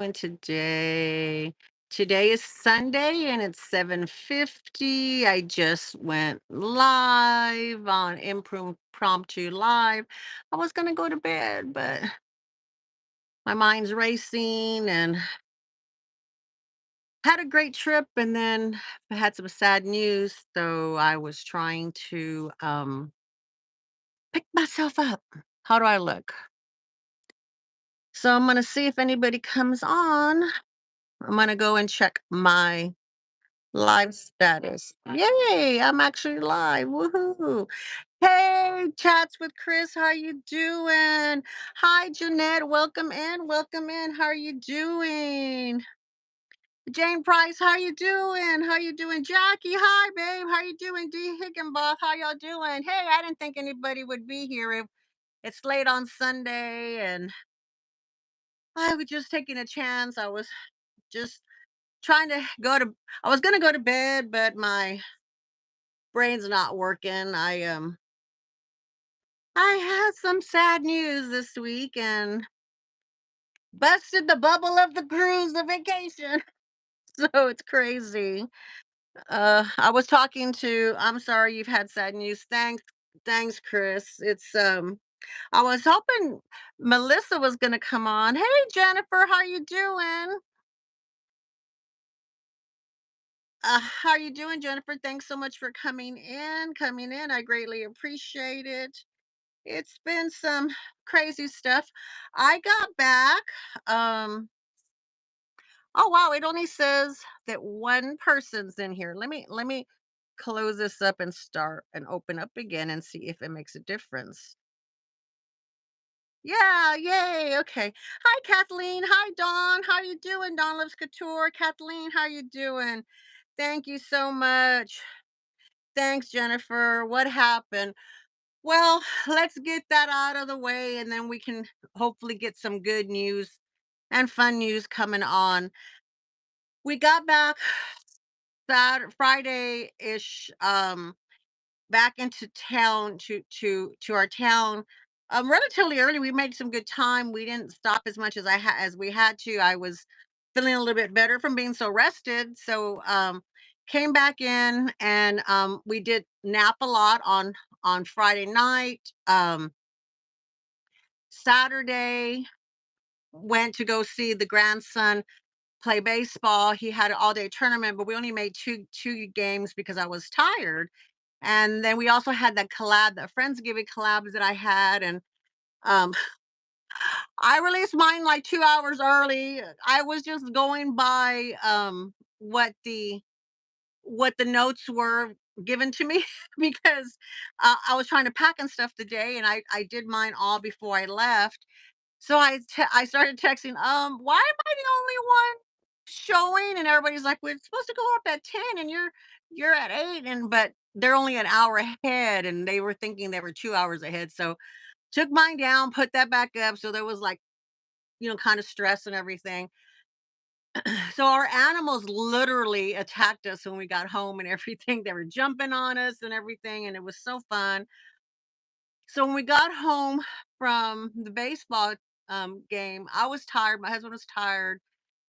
doing today? Today is Sunday and it's 7:50. I just went live on impromptu live. I was gonna go to bed, but my mind's racing and had a great trip and then I had some sad news. So I was trying to pick myself up. How do I look? So I'm gonna see if anybody comes on. I'm gonna go and check my live status. Yay, I'm actually live. Woohoo. Hey, Chats with Chris, how you doing? Hi, Jeanette. Welcome in. Welcome in. How are you doing? Jane Price, how you doing? How you doing? Jackie, hi, babe. How you doing? Dee Higginbotham, how y'all doing? Hey, I didn't think anybody would be here. It's late on Sunday and I was just taking a chance. I was just trying to I was gonna go to bed, but my brain's not working. I had some sad news this week and busted the bubble of the cruise, the vacation. So it's crazy. I was talking to I'm sorry you've had sad news. Thanks, Chris. I was hoping Melissa was gonna come on. Hey Jennifer, how you doing? How you doing, Jennifer? Thanks so much for coming in. I greatly appreciate it. It's been some crazy stuff. I got back. Um, oh wow, it only says that one person's in here. Let me close this up and start and open up again and see if it makes a difference. Yeah, yay. Okay. Hi, Kathleen. Hi, Dawn. How you doing? Dawn Loves Couture. Kathleen, how you doing? Thank you so much. Thanks, Jennifer. What happened? Well, let's get that out of the way and then we can hopefully get some good news and fun news coming on. We got back Saturday, Friday-ish, back into town to our town. Relatively early. We made some good time. We didn't stop as much as we had to. I was feeling a little bit better from being so rested. So came back in and we did nap a lot on Friday night. Saturday, went to go see the grandson play baseball. He had an all-day tournament, but we only made two games because I was tired. And then we also had that collab, the Friendsgiving collabs that I had, and um, I released mine like 2 hours early. I was just going by what the notes were given to me because I was trying to pack and stuff today, and I did mine all before I left. So I started texting, why am I the only one showing? And everybody's like, we're supposed to go up at 10 and you're at 8. And but they're only an hour ahead and they were thinking they were 2 hours ahead. So took mine down, put that back up. So there was like, kind of stress and everything. So our animals literally attacked us when we got home and everything. They were jumping on us and everything, and it was so fun. So when we got home from the baseball game, I was tired. My husband was tired,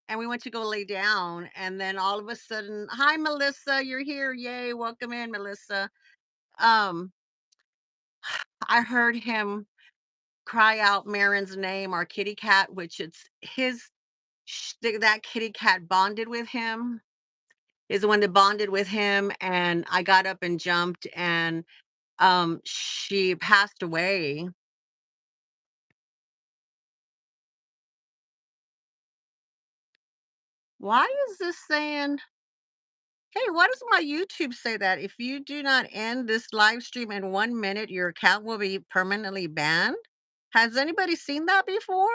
and we went to go lay down. And then all of a sudden, hi Melissa, you're here! Yay, welcome in, Melissa. Um, I heard him cry out Marin's name, our kitty cat, which it's his. That kitty cat bonded with him. Is the one that bonded with him, and I got up and jumped, and she passed away. Why is this saying? Hey, why does my YouTube say that? If you do not end this live stream in 1 minute, your account will be permanently banned. Has anybody seen that before?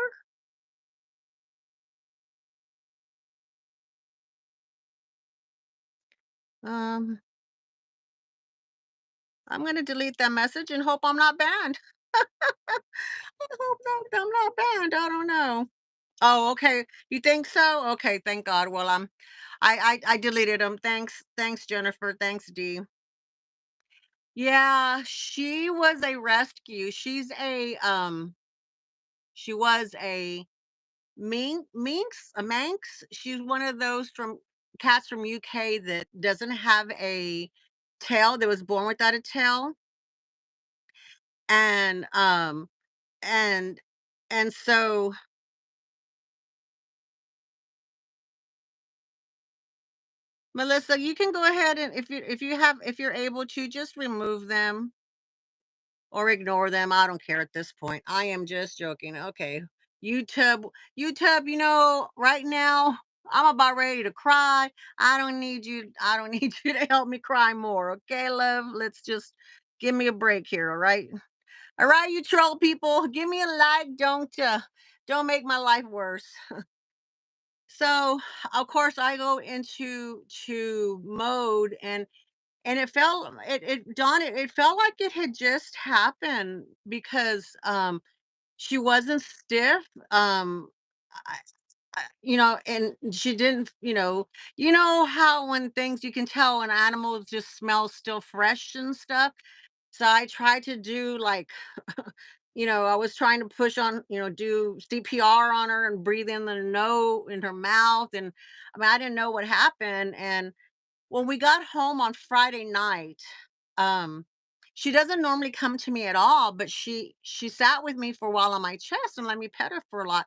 Um, I'm gonna delete that message and hope I'm not banned. I hope not, I'm not banned. I don't know. Oh, okay. You think so? Okay, thank God. Well, I deleted them. Thanks, Jennifer. Thanks, Dee. Yeah, she was a rescue. She was a Minx, a Manx. She's one of those from cats from UK that doesn't have a tail. That was born without a tail, and and and so Melissa, you can go ahead, and if you're able to, just remove them or ignore them. I don't care at this point. I am just joking. Okay. YouTube, YouTube, right now I'm about ready to cry. I don't need you to help me cry more. Okay, love. Let's just give me a break here. All right. All right, you troll people. Give me a like. Don't make my life worse. So of course I go into to mode, and it felt like it had just happened because she wasn't stiff. I, and she didn't, how when things you can tell an animal just smells still fresh and stuff. So I tried to do like, I was trying to push on, do CPR on her and breathe in the nose in her mouth. And I mean, I didn't know what happened. And when we got home on Friday night, um, she doesn't normally come to me at all, but she sat with me for a while on my chest and let me pet her for a lot.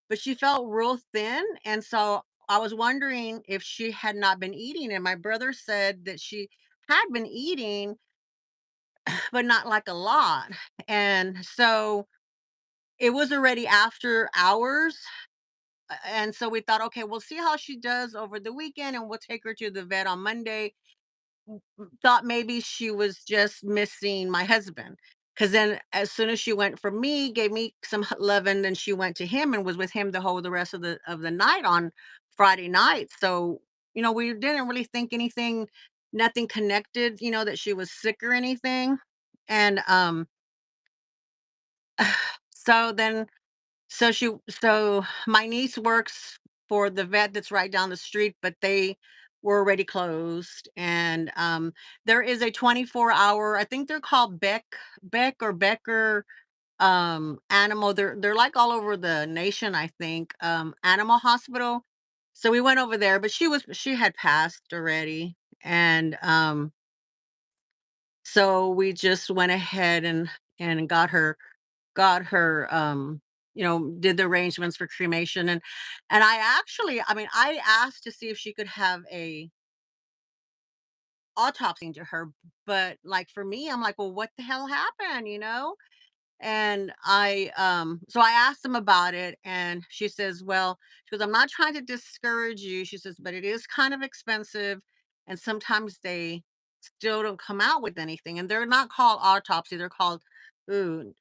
But she felt real thin, and so I was wondering if she had not been eating. And my brother said that she had been eating, but not like a lot. And so it was already after hours. And so we thought, okay, we'll see how she does over the weekend, and we'll take her to the vet on Monday. Thought maybe she was just missing my husband. Because then as soon as she went from me, gave me some love, and then she went to him and was with him the rest of the night on Friday night. So, we didn't really think anything, nothing connected, that she was sick or anything. And so then so my niece works for the vet that's right down the street, but they were already closed. And there is a 24-hour, I think they're called Beck or Becker, animal. They're like all over the nation, I think, animal hospital. So we went over there, but she had passed already. And so we just went ahead and got her, did the arrangements for cremation. And I asked to see if she could have a autopsy to her. But like for me, I'm like, well, what the hell happened, and so I asked them about it, and she says, well, she goes, I'm not trying to discourage you. She says, but it is kind of expensive, and sometimes they still don't come out with anything. And they're not called autopsy, they're called, ooh,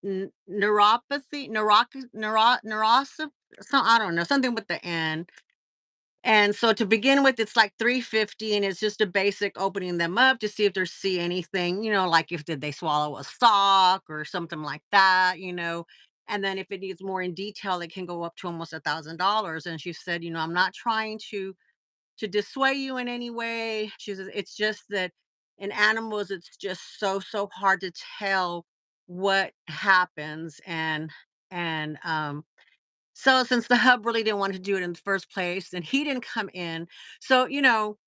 neuropathy, neurosophy, so I don't know, something with the N. And so to begin with, it's like 350, and it's just a basic opening them up to see if they see anything, like if did they swallow a sock or something like that. And then if it needs more in detail, it can go up to almost $1,000. And she said, I'm not trying to dissuade you in any way. She says it's just that in animals, it's just so hard to tell what happens. And so since the hub really didn't want to do it in the first place, and he didn't come in. So,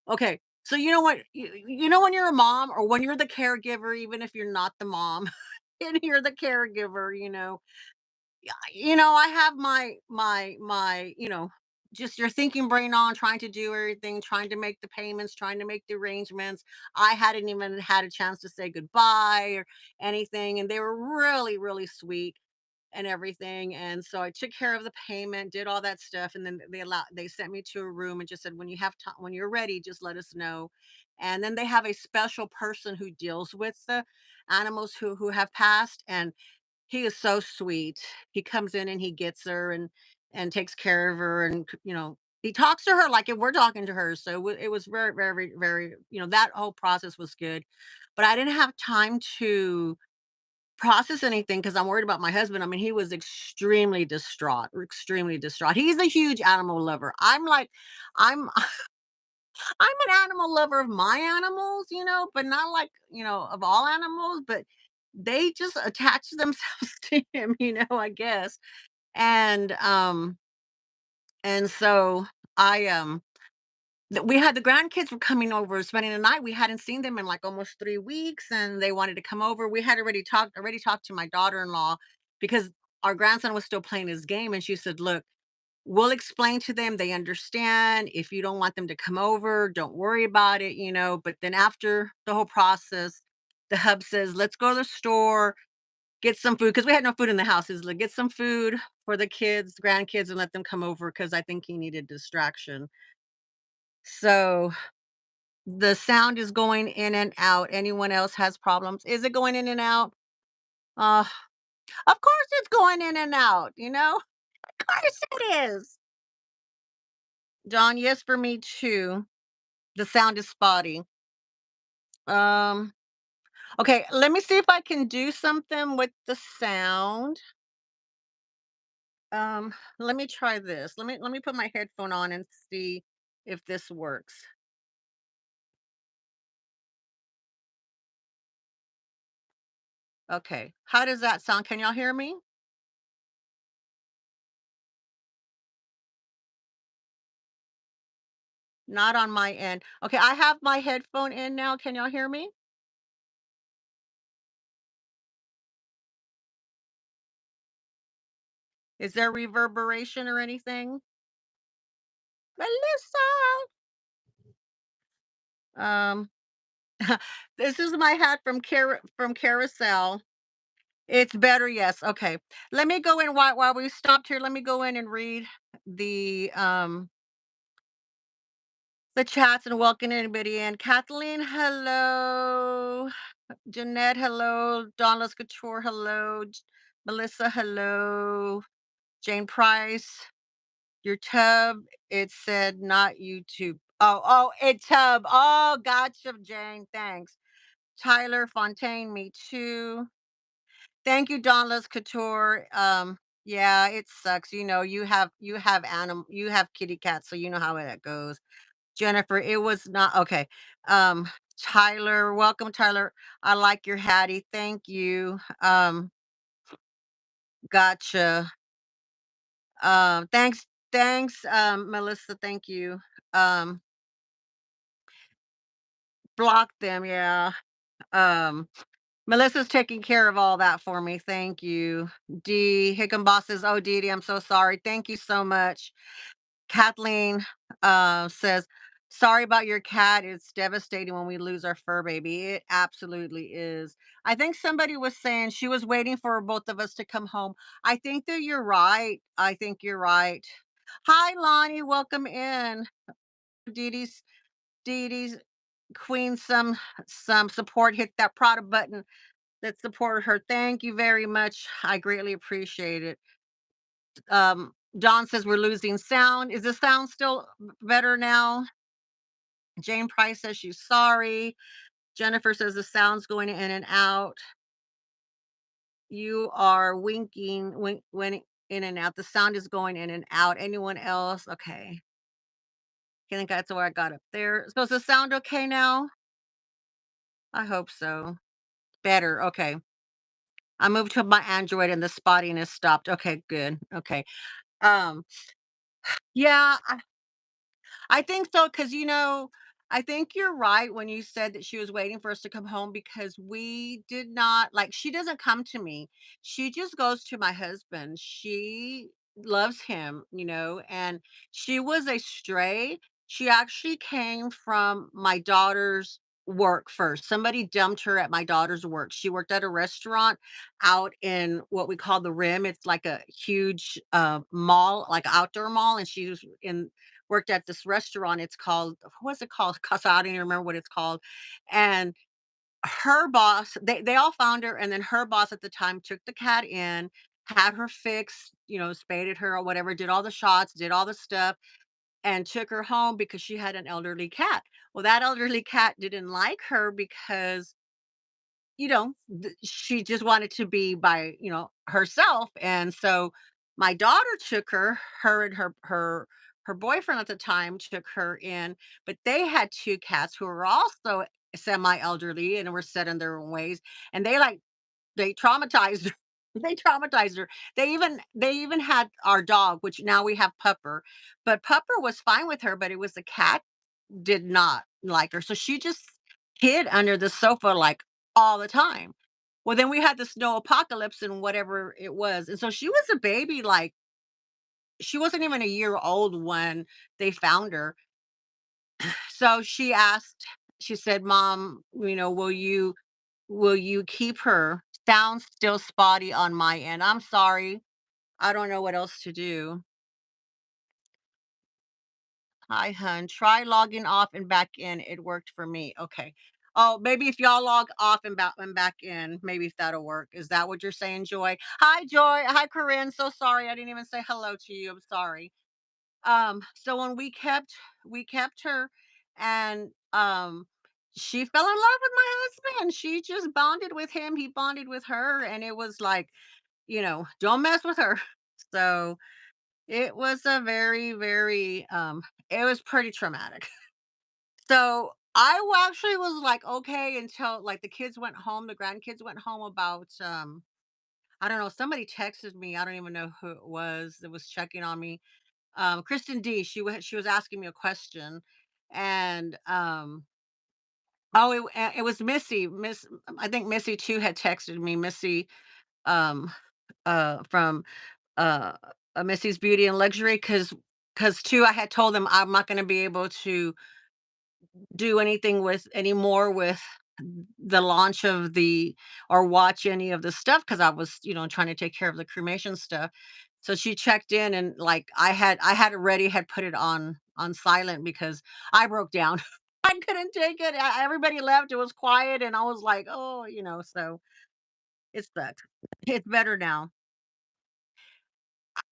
okay. So you know what, when you're a mom or when you're the caregiver, even if you're not the mom and you're the caregiver, yeah, I have my, just your thinking brain on, trying to do everything, trying to make the payments, trying to make the arrangements. I hadn't even had a chance to say goodbye or anything. And they were really, really sweet and everything. And so I took care of the payment, did all that stuff, and then they sent me to a room and just said, when you have time, when you're ready, just let us know. And then they have a special person who deals with the animals who have passed, and he is so sweet. He comes in and he gets her and takes care of her, and he talks to her like if we're talking to her. So it was very, very, very, that whole process was good. But I didn't have time to process anything because I'm worried about my husband. I mean, he was extremely distraught, extremely distraught. He's a huge animal lover. I'm like, I'm I'm an animal lover of my animals, but not like, of all animals, but they just attach themselves to him, I guess. And so I we had the grandkids were coming over spending the night. We hadn't seen them in like almost 3 weeks, and they wanted to come over. We had already talked to my daughter-in-law because our grandson was still playing his game, and she said, "Look, we'll explain to them. They understand. If you don't want them to come over, don't worry about it, you know." But then after the whole process, the hub says, "Let's go to the store, get some food," because we had no food in the house. He's like, "Get some food for the kids, grandkids, and let them come over," because I think he needed distraction. So the sound is going in and out. Anyone else has problems? Is it going in and out? Uh, of course it's going in and out, you know? Of course it is. John, yes, for me too. The sound is spotty. Um, okay, let me see if I can do something with the sound. Let me try this. Let me put my headphone on and see if this works. Okay. How does that sound? Can y'all hear me? Not on my end. Okay, I have my headphone in now. Can y'all hear me? Is there reverberation or anything? Melissa. Um, this is my hat from Carousel. It's better, yes. Okay. Let me go in while we stopped here. Let me go in and read the um the chats and welcome anybody in. Kathleen, hello. Jeanette, hello. Dawnless Couture, hello. Melissa, hello. Jane Price, your tub. It said not YouTube. Oh, it tub. Oh, gotcha, Jane. Thanks. Tyler Fontaine, me too. Thank you, Dawnless Couture. Yeah, it sucks. You have kitty cats, so you know how that goes. Jennifer, it was not okay. Um, Tyler, welcome, Tyler. I like your Hattie. Thank you. Gotcha. Thanks, Melissa. Thank you. Um, Block them, yeah. Um, Melissa's taking care of all that for me. Thank you. D Hickenboss says, "Oh, Dee Dee, I'm so sorry. Thank you so much." Kathleen says, "Sorry about your cat. It's devastating when we lose our fur baby. It absolutely is." I think somebody was saying she was waiting for both of us to come home. I think that you're right. I think you're right. Hi, Lonnie. Welcome in. Dee Dee's, Dee Dee's Queen. Some support. Hit that product button that supported her. Thank you very much. I greatly appreciate it. Don says we're losing sound. Is the sound still better now? Jane Price says she's sorry. Jennifer says the sound's going in and out. You are winking in and out. The sound is going in and out. Anyone else? Okay. I think that's where I got up there. So is the sound okay now? I hope so. Better. Okay. I moved to my Android and the spottiness stopped. Okay, good. Okay. Um, yeah, I think so, because I think you're right when you said that she was waiting for us to come home because we did not like she doesn't come to me. She just goes to my husband. She loves him, and she was a stray. She actually came from my daughter's work first. Somebody dumped her at my daughter's work. She worked at a restaurant out in what we call the Rim. It's like a huge mall, like outdoor mall, and she was in worked at this restaurant. It's called what's it called? 'Cause I don't even remember what it's called. And her boss, they all found her, and then her boss at the time took the cat in, had her fixed, spaded her or whatever, did all the shots, did all the stuff, and took her home because she had an elderly cat. Well, that elderly cat didn't like her because she just wanted to be by, herself. And so my daughter took her and her boyfriend at the time took her in, but they had two cats who were also semi-elderly and were set in their own ways. And they traumatized her. They traumatized her. They even had our dog, which now we have Pupper, but Pupper was fine with her, but it was the cat did not like her, so she just hid under the sofa, like, all the time. Well, then we had the snow apocalypse and whatever it was, and so she was a baby, like, she wasn't even a year old when they found her. So she said, "Mom, will you keep her?" Sounds still spotty on my end. I'm sorry. I don't know what else to do. Hi, hun. Try logging off and back in. It worked for me. Okay. Oh, maybe if y'all log off and back in, maybe if that'll work. Is that what you're saying, Joy? Hi, Joy. Hi, Corinne. So sorry. I didn't even say hello to you. I'm sorry. So when we kept her, and she fell in love with my husband. She just bonded with him. He bonded with her, and it was like, don't mess with her. So it was a very, very, it was pretty traumatic. So actually was like, okay, until like the kids went home, the grandkids went home about, I don't know, somebody texted me. I don't even know who it was that was checking on me. Kristen D, she was asking me a question, and oh, it was Missy. I think Missy too had texted me. Missy, um, from uh, Missy's Beauty and Luxury, because too I had told them I'm not going to be able to do anything with anymore with the launch of the or watch any of the stuff because I was, trying to take care of the cremation stuff. So she checked in, and like I had already had put it on silent because I broke down. I couldn't take it. Everybody left. It was quiet, and I was like, oh, so it sucked. It's better now.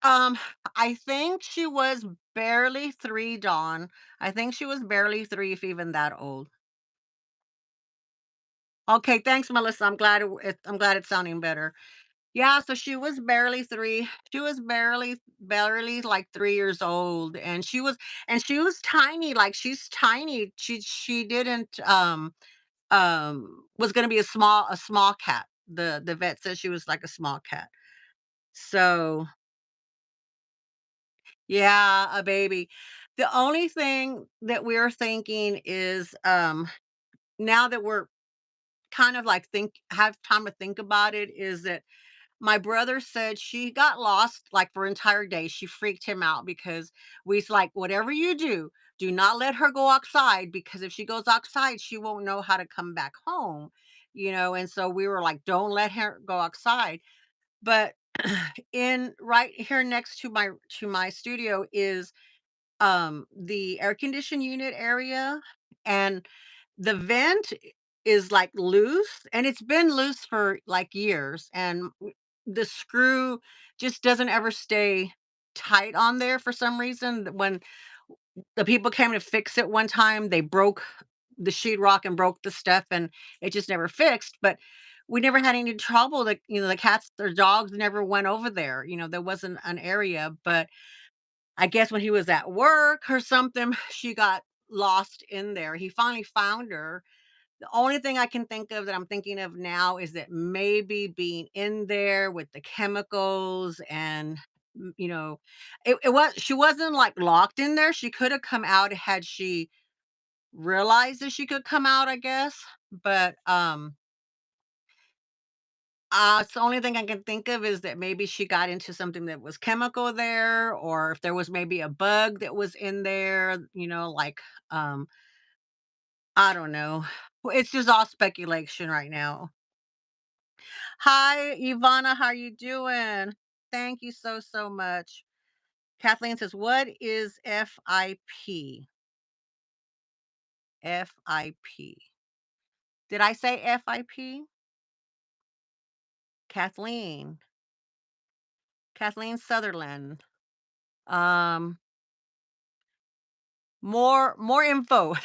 Um, I think she was barely 3, Dawn. I think she was barely 3, if even that old. Okay, thanks, Melissa. I'm glad it's sounding better. Yeah, so she was barely 3. She was barely like 3 years old, and she was tiny, like, she's tiny. She didn't, was gonna be a small cat. The vet said she was like a small cat. So, yeah, a baby. The only thing that we're thinking is, now that we're kind of like have time to think about it, is that my brother said she got lost like for entire day. She freaked him out because we's like, whatever you do not let her go outside, because if she goes outside, she won't know how to come back home. And so we were like, don't let her go outside. But in right here next to my studio is the air condition unit area, and the vent is like loose, and it's been loose for like years, and the screw just doesn't ever stay tight on there for some reason. When the people came to fix it one time, they broke the sheetrock and broke the stuff, and it just never fixed. But we never had any trouble. The cats or dogs never went over there. There wasn't an area. But I guess when he was at work or something, she got lost in there. He finally found her. The only thing I can think of that I'm thinking of now is that maybe being in there with the chemicals, and she wasn't like locked in there. She could have come out had she realized that she could come out, I guess. But it's the only thing I can think of is that maybe she got into something that was chemical there, or if there was maybe a bug that was in there, like, I don't know. Well, it's just all speculation right now. Hi, Ivana, how you doing? Thank you so, so much. Kathleen says, "What is FIP?" FIP. Did I say FIP? Kathleen. Kathleen Sutherland. Um, more info.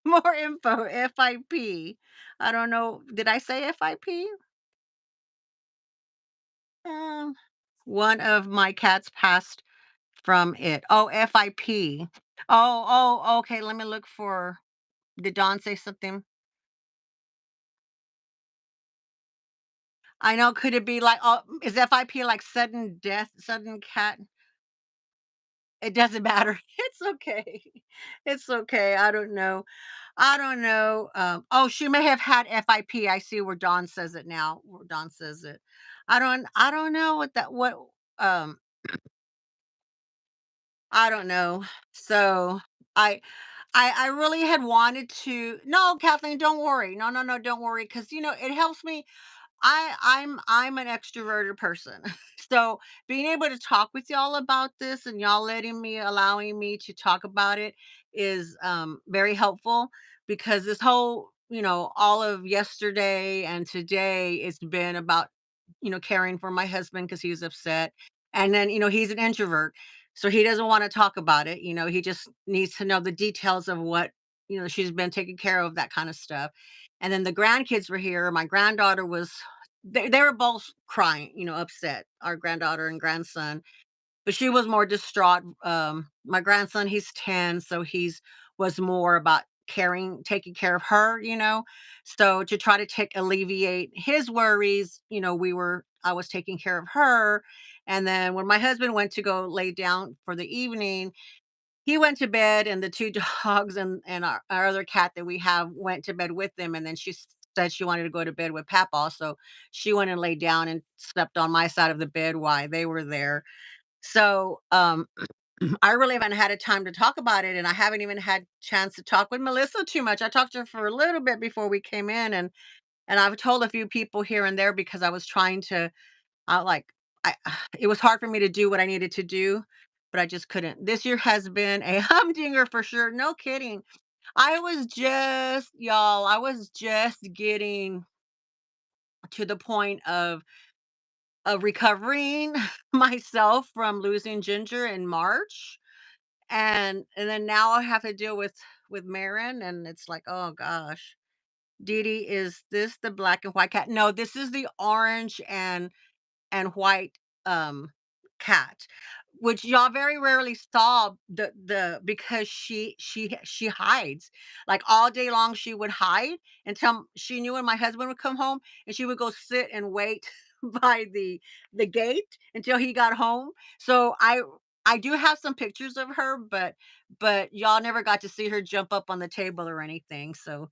More info. FIP. I don't know. Did I say FIP? Um, one of my cats passed from it. Oh, FIP. Oh, okay. Let me look for. Did Don say something? I know, could it be like, is FIP like sudden death, sudden cat? It doesn't matter. It's okay. It's okay. I don't know. I don't know. Oh, she may have had FIP. I see where Dawn says it now. Where Dawn says it. I don't know um I don't know. So I I really had wanted to. No, Kathleen, don't worry. No, no, no, don't worry, cuz it helps me. I'm an extroverted person. So being able to talk with y'all about this and y'all allowing me to talk about it is very helpful, because this whole, all of yesterday and today, it's been about, caring for my husband because he's upset. And then, he's an introvert. So he doesn't want to talk about it. He just needs to know the details of what, she's been taken care of, that kind of stuff. And then the grandkids were here. My granddaughter was they were both crying, upset, our granddaughter and grandson, but she was more distraught. My grandson, he's 10, so he's was more about taking care of her, So to try to take alleviate his worries, I was taking care of her. And then when my husband went to go lay down for the evening, he went to bed, and the 2 dogs and our other cat that we have went to bed with them, and then said she wanted to go to bed with Papaw, so she went and laid down and slept on my side of the bed while they were there. So, I really haven't had a time to talk about it, and I haven't even had chance to talk with Melissa too much. I talked to her for a little bit before we came in, and I've told a few people here and there, because I was trying to like, I it was hard for me to do what I needed to do, but I just couldn't. This year has been a humdinger for sure. No kidding. I was just getting to the point of recovering myself from losing Ginger in March. And then now I have to deal with Marin, and it's like, oh gosh. Dee Dee, is this the black and white cat? No, this is the orange and white cat, which y'all very rarely saw, because she hides, like, all day long. She would hide until she knew when my husband would come home, and she would go sit and wait by the gate until he got home. So I do have some pictures of her, but y'all never got to see her jump up on the table or anything. So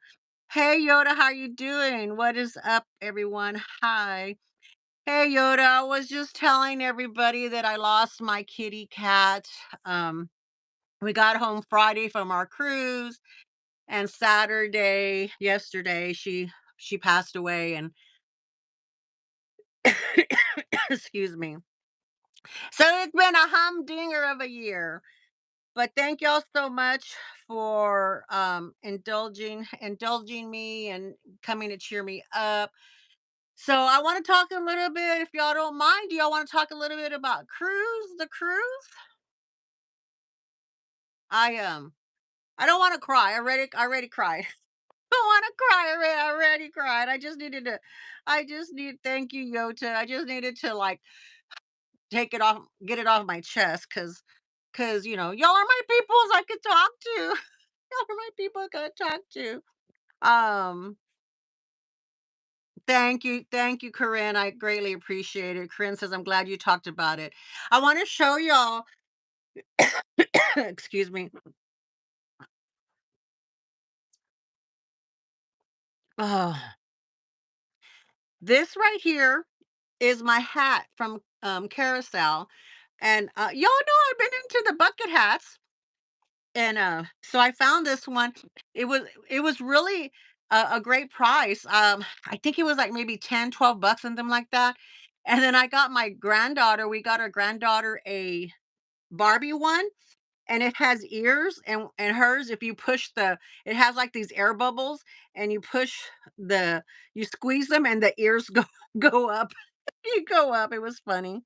hey Yoda, how you doing? What is up, everyone? Hi. Hey Yoda, I was just telling everybody that I lost my kitty cat. Um, we got home Friday from our cruise, and yesterday, she passed away, and excuse me. So it's been a humdinger of a year. But thank y'all so much for indulging me and coming to cheer me up. So I want to talk a little bit, if y'all don't mind. Do y'all want to talk a little bit about the cruise? I don't wanna cry. I already cried. I don't wanna cry. I already cried. I just need thank you, Yota. I just needed to, like, take it off get it off my chest, cause y'all are my peoples I could talk to. Y'all are my people I could talk to. Um, thank you, Corinne. I greatly appreciate it. Corinne says, "I'm glad you talked about it." I wanna show y'all excuse me. Oh, this right here is my hat from Carousel. And y'all know I've been into the bucket hats. And so I found this one. It was really a great price. I think it was like maybe 10, 12 bucks, something like that. And then we got our granddaughter a Barbie one, and it has ears, and hers, if you push it has like these air bubbles, and you squeeze them, and the ears go go up. You go up. It was funny.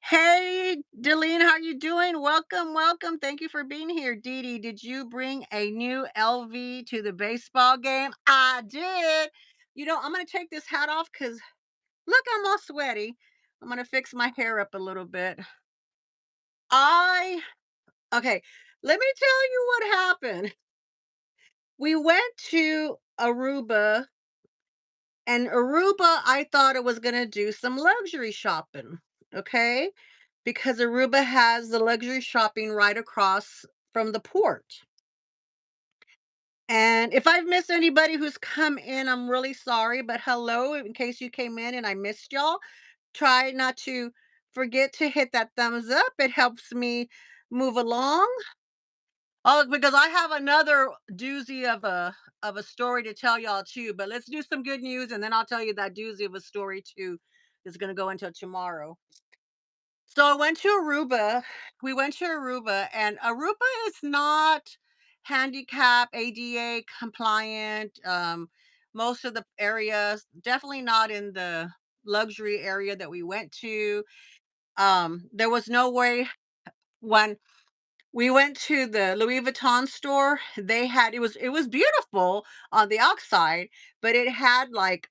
Hey, Delene, how you doing? Welcome, welcome. Thank you for being here. Dee Dee, did you bring a new LV to the baseball game? I did. I'm going to take this hat off because look, I'm all sweaty. I'm going to fix my hair up a little bit. I, okay, let me tell you what happened. We went to Aruba And Aruba, I thought it was gonna do some luxury shopping, okay? Because Aruba has the luxury shopping right across from the port. And if I've missed anybody who's come in, I'm really sorry, but hello, in case you came in and I missed y'all. Try not to forget to hit that thumbs up. It helps me move along. Oh, because I have another doozy of a story to tell y'all too. But let's do some good news, and then I'll tell you that doozy of a story too. Is going to go until tomorrow. So I went to Aruba. We went to Aruba, and Aruba is not handicap ADA compliant. Most of the areas, definitely not in the luxury area that we went to. There was no way when we went to the Louis Vuitton store. They had it was beautiful on the outside, but it had like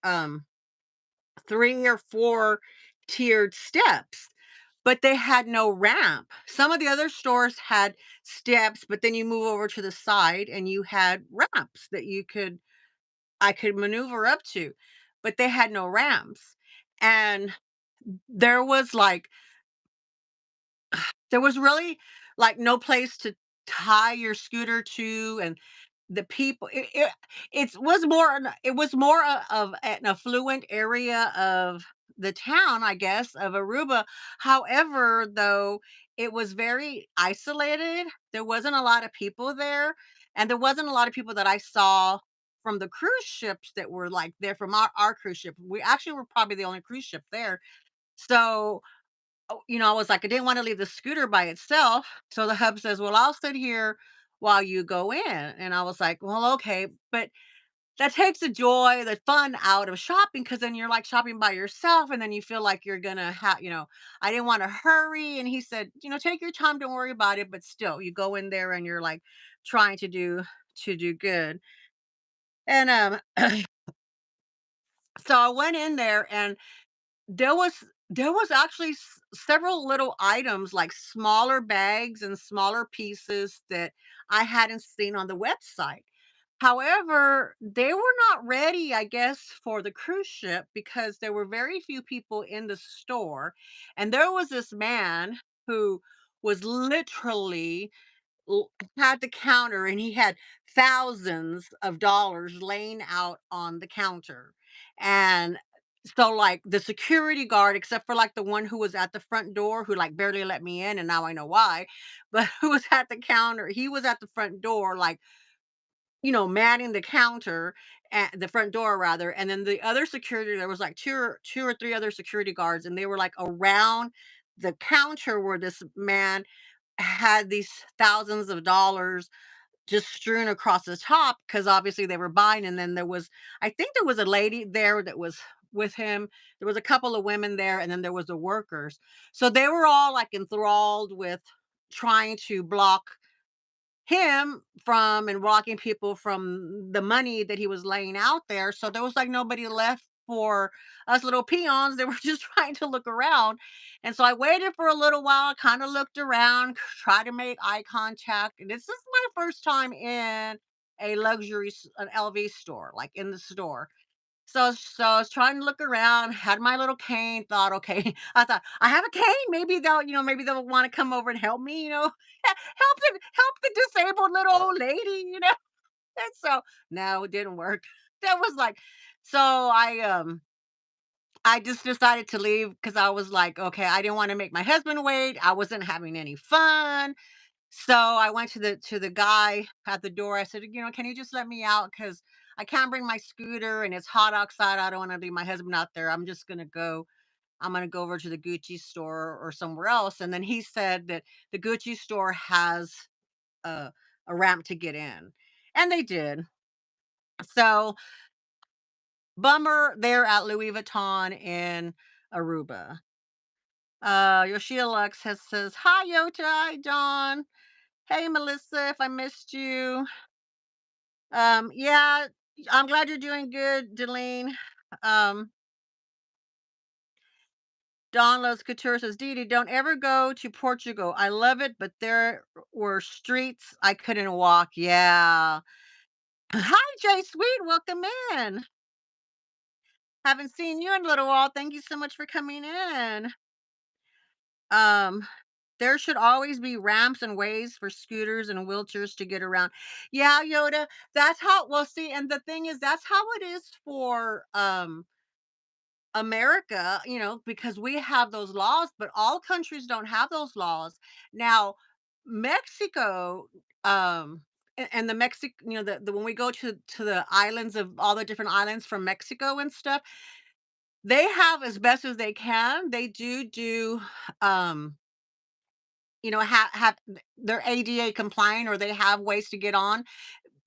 3 or 4 tiered steps, but they had no ramp. Some of the other stores had steps, but then you move over to the side and you had ramps that I could maneuver up to, but they had no ramps. And there was like there was really like no place to tie your scooter to, and the people it was more of an affluent area of the town, I guess, of Aruba. However, though, it was very isolated. There wasn't a lot of people there, and there wasn't a lot of people that I saw from the cruise ships that were like there from our cruise ship. We actually were probably the only cruise ship there. So I was like, I didn't want to leave the scooter by itself. So the hub says, well, I'll sit here while you go in. And I was like, well, okay. But that takes the joy, the fun out of shopping, because then you're like shopping by yourself and then you feel like you're going to I didn't want to hurry. And he said, take your time, don't worry about it. But still, you go in there and you're like trying to do good. And so I went in there, and there was there was actually several little items, like smaller bags and smaller pieces that I hadn't seen on the website. However, they were not ready, I guess, for the cruise ship because there were very few people in the store. And there was this man who was literally had the counter, and he had thousands of dollars laying out on the counter. And so like the security guard, except for like the one who was at the front door who like barely let me in, and now I know why, but who was at the counter, he was at the front door, like, manning the counter at the front door rather. And then the other security, there was like two or three other security guards, and they were like around the counter where this man had these thousands of dollars just strewn across the top, because obviously they were buying. And then I think there was a lady there that was with him. There was a couple of women there, and then there was the workers. So they were all like enthralled with trying to block him from and blocking people from the money that he was laying out there. So there was like nobody left for us little peons that were just trying to look around. And so I waited for a little while, kind of looked around, tried to make eye contact. And this is my first time in an LV store, like in the store. So I was trying to look around, had my little cane, thought, okay, I thought, I have a cane, maybe they'll want to come over and help me, help the disabled little old lady. And so no, it didn't work. That was like so I just decided to leave because I was like, okay, I didn't want to make my husband wait. I wasn't having any fun. So I went to the guy at the door. I said, can you just let me out? Because I can't bring my scooter and it's hot outside. I don't want to leave my husband out there. I'm gonna go over to the Gucci store or somewhere else. And then he said that the Gucci store has a, a ramp to get in. And they did. So bummer there at Louis Vuitton in Aruba. Yoshia Lux says, hi Yota, hi Dawn. Hey Melissa, if I missed you. Yeah, I'm glad you're doing good, Delene. Um, Don Loves Couture says, Dee Dee, don't ever go to Portugal. I love it, but there were streets I couldn't walk. Yeah. Hi, Jay Sweet. Welcome in. Haven't seen you in a little while. Thank you so much for coming in. Um, there should always be ramps and ways for scooters and wheelchairs to get around. Yeah, Yoda. That's how. Well, see, and the thing is, that's how it is for America. Because we have those laws, but all countries don't have those laws. Now, Mexico. And the Mexic, the when we go to the islands of all the different islands from Mexico and stuff, they have as best as they can. They do, um, have they're ADA compliant, or they have ways to get on.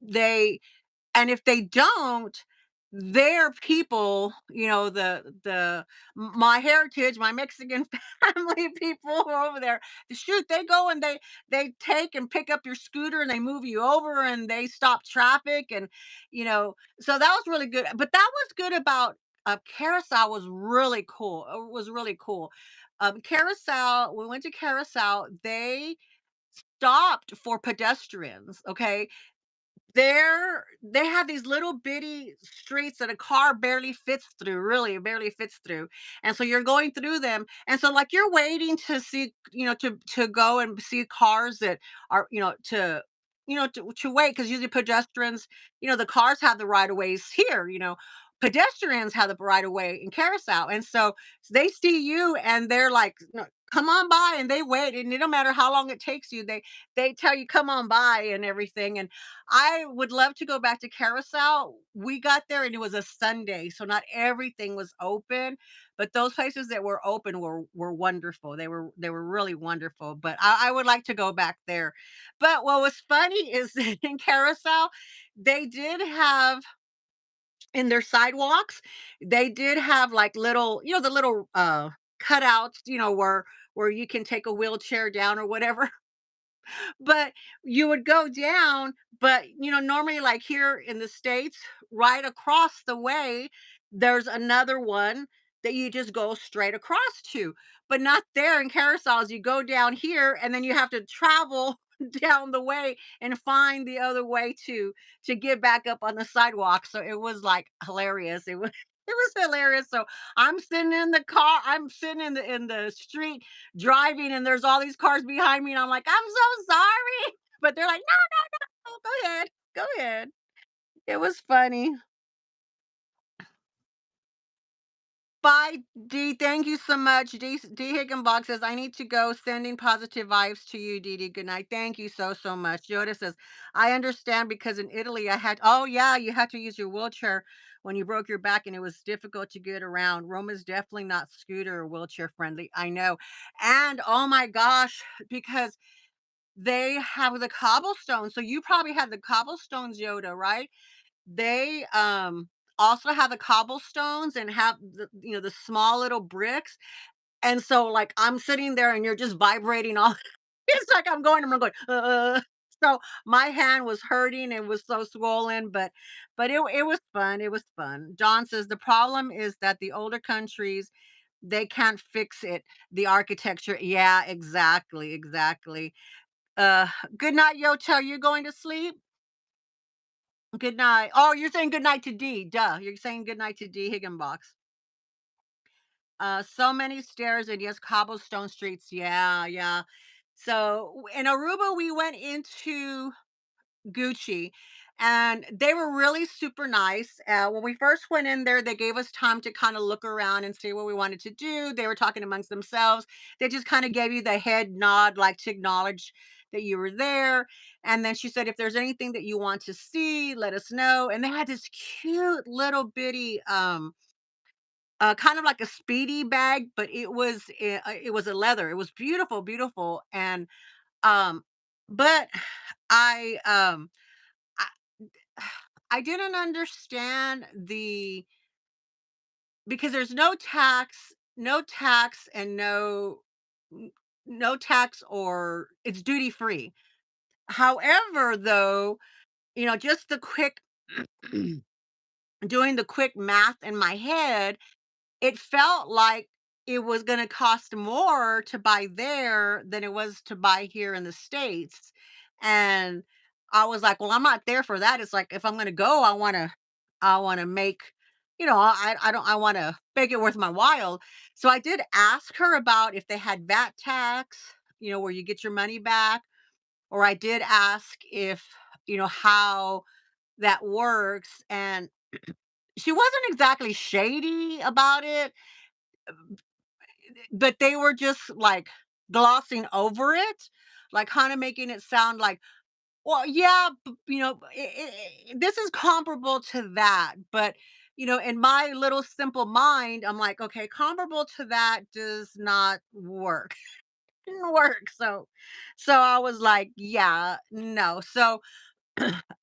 They and if they don't, their people, my heritage, my Mexican family people who are over there, shoot, they go and they take and pick up your scooter and they move you over and they stop traffic. And so that was really good. But that was good about Carousel. Was really cool. It was really cool. Carousel, we went to Carousel. They stopped for pedestrians. Okay, they have these little bitty streets that a car barely fits through, really barely fits through. And so you're going through them. And so like you're waiting to see, to go and see cars that are, to wait, because usually pedestrians, the cars have the right of ways here, pedestrians have the right of way in Carousel. And so they see you and they're like, no, come on by, and they wait, and it don't matter how long it takes you, they tell you come on by and everything. And I would love to go back to Carousel. We got there and it was a Sunday, so not everything was open, but those places that were open were wonderful. They were really wonderful. But I would like to go back there. But what was funny is that in Carousel, they did have in their sidewalks, they did have like little, the little cutouts, where you can take a wheelchair down or whatever. But you would go down, but normally, like here in the States, right across the way, there's another one that you just go straight across to. But not there in Carousels. You go down here and then you have to travel down the way and find the other way to get back up on the sidewalk. So it was like hilarious. It was hilarious. So I'm sitting in the car, I'm sitting in the street driving, and there's all these cars behind me, and I'm like, "I'm so sorry." But they're like, "No, no, no, go ahead. Go ahead." It was funny. Bye, Dee. Thank you so much. D Higginbox says, I need to go. Sending positive vibes to you, Dee Dee. Good night. Thank you so, so much. Yoda says, I understand, because in Italy, oh, yeah, you had to use your wheelchair when you broke your back and it was difficult to get around. Rome is definitely not scooter or wheelchair friendly. I know. And oh my gosh, because they have the cobblestones. So you probably had the cobblestones, Yoda, right? They also have the cobblestones and have the small little bricks. And so like I'm sitting there and you're just vibrating all it's like I'm going, so my hand was hurting and was so swollen, but it was fun. It was fun. John says the problem is that the older countries, they can't fix it. The architecture. Yeah, exactly, exactly. Uh, good night, Yoto. You going to sleep? Good night. Oh, you're saying good night to D. Duh. You're saying good night to D Higginbox. So many stairs and yes, cobblestone streets. Yeah, yeah. So in Aruba, we went into Gucci, and they were really super nice. When we first went in there, they gave us time to kind of look around and see what we wanted to do. They were talking amongst themselves. They just kind of gave you the head nod, like to acknowledge that you were there. And then she said, if there's anything that you want to see, let us know. And they had this cute little bitty, kind of like a speedy bag, but it was a leather. It was beautiful, beautiful. And um, but I I I didn't understand because there's no tax and n- no tax, or it's duty free. However, though, just the quick doing the quick math in my head, it felt like it was going to cost more to buy there than it was to buy here in the States. And I was like, well, I'm not there for that. It's like if I'm going to go, I want to make I want to make it worth my while. So I did ask her about if they had VAT tax, where you get your money back, or I did ask if, how that works. And she wasn't exactly shady about it, but they were just like glossing over it, like kind of making it sound like, well, yeah, this is comparable to that. But, in my little simple mind, I'm like, okay, comparable to that does not work. Didn't work. So I was like, yeah, no. So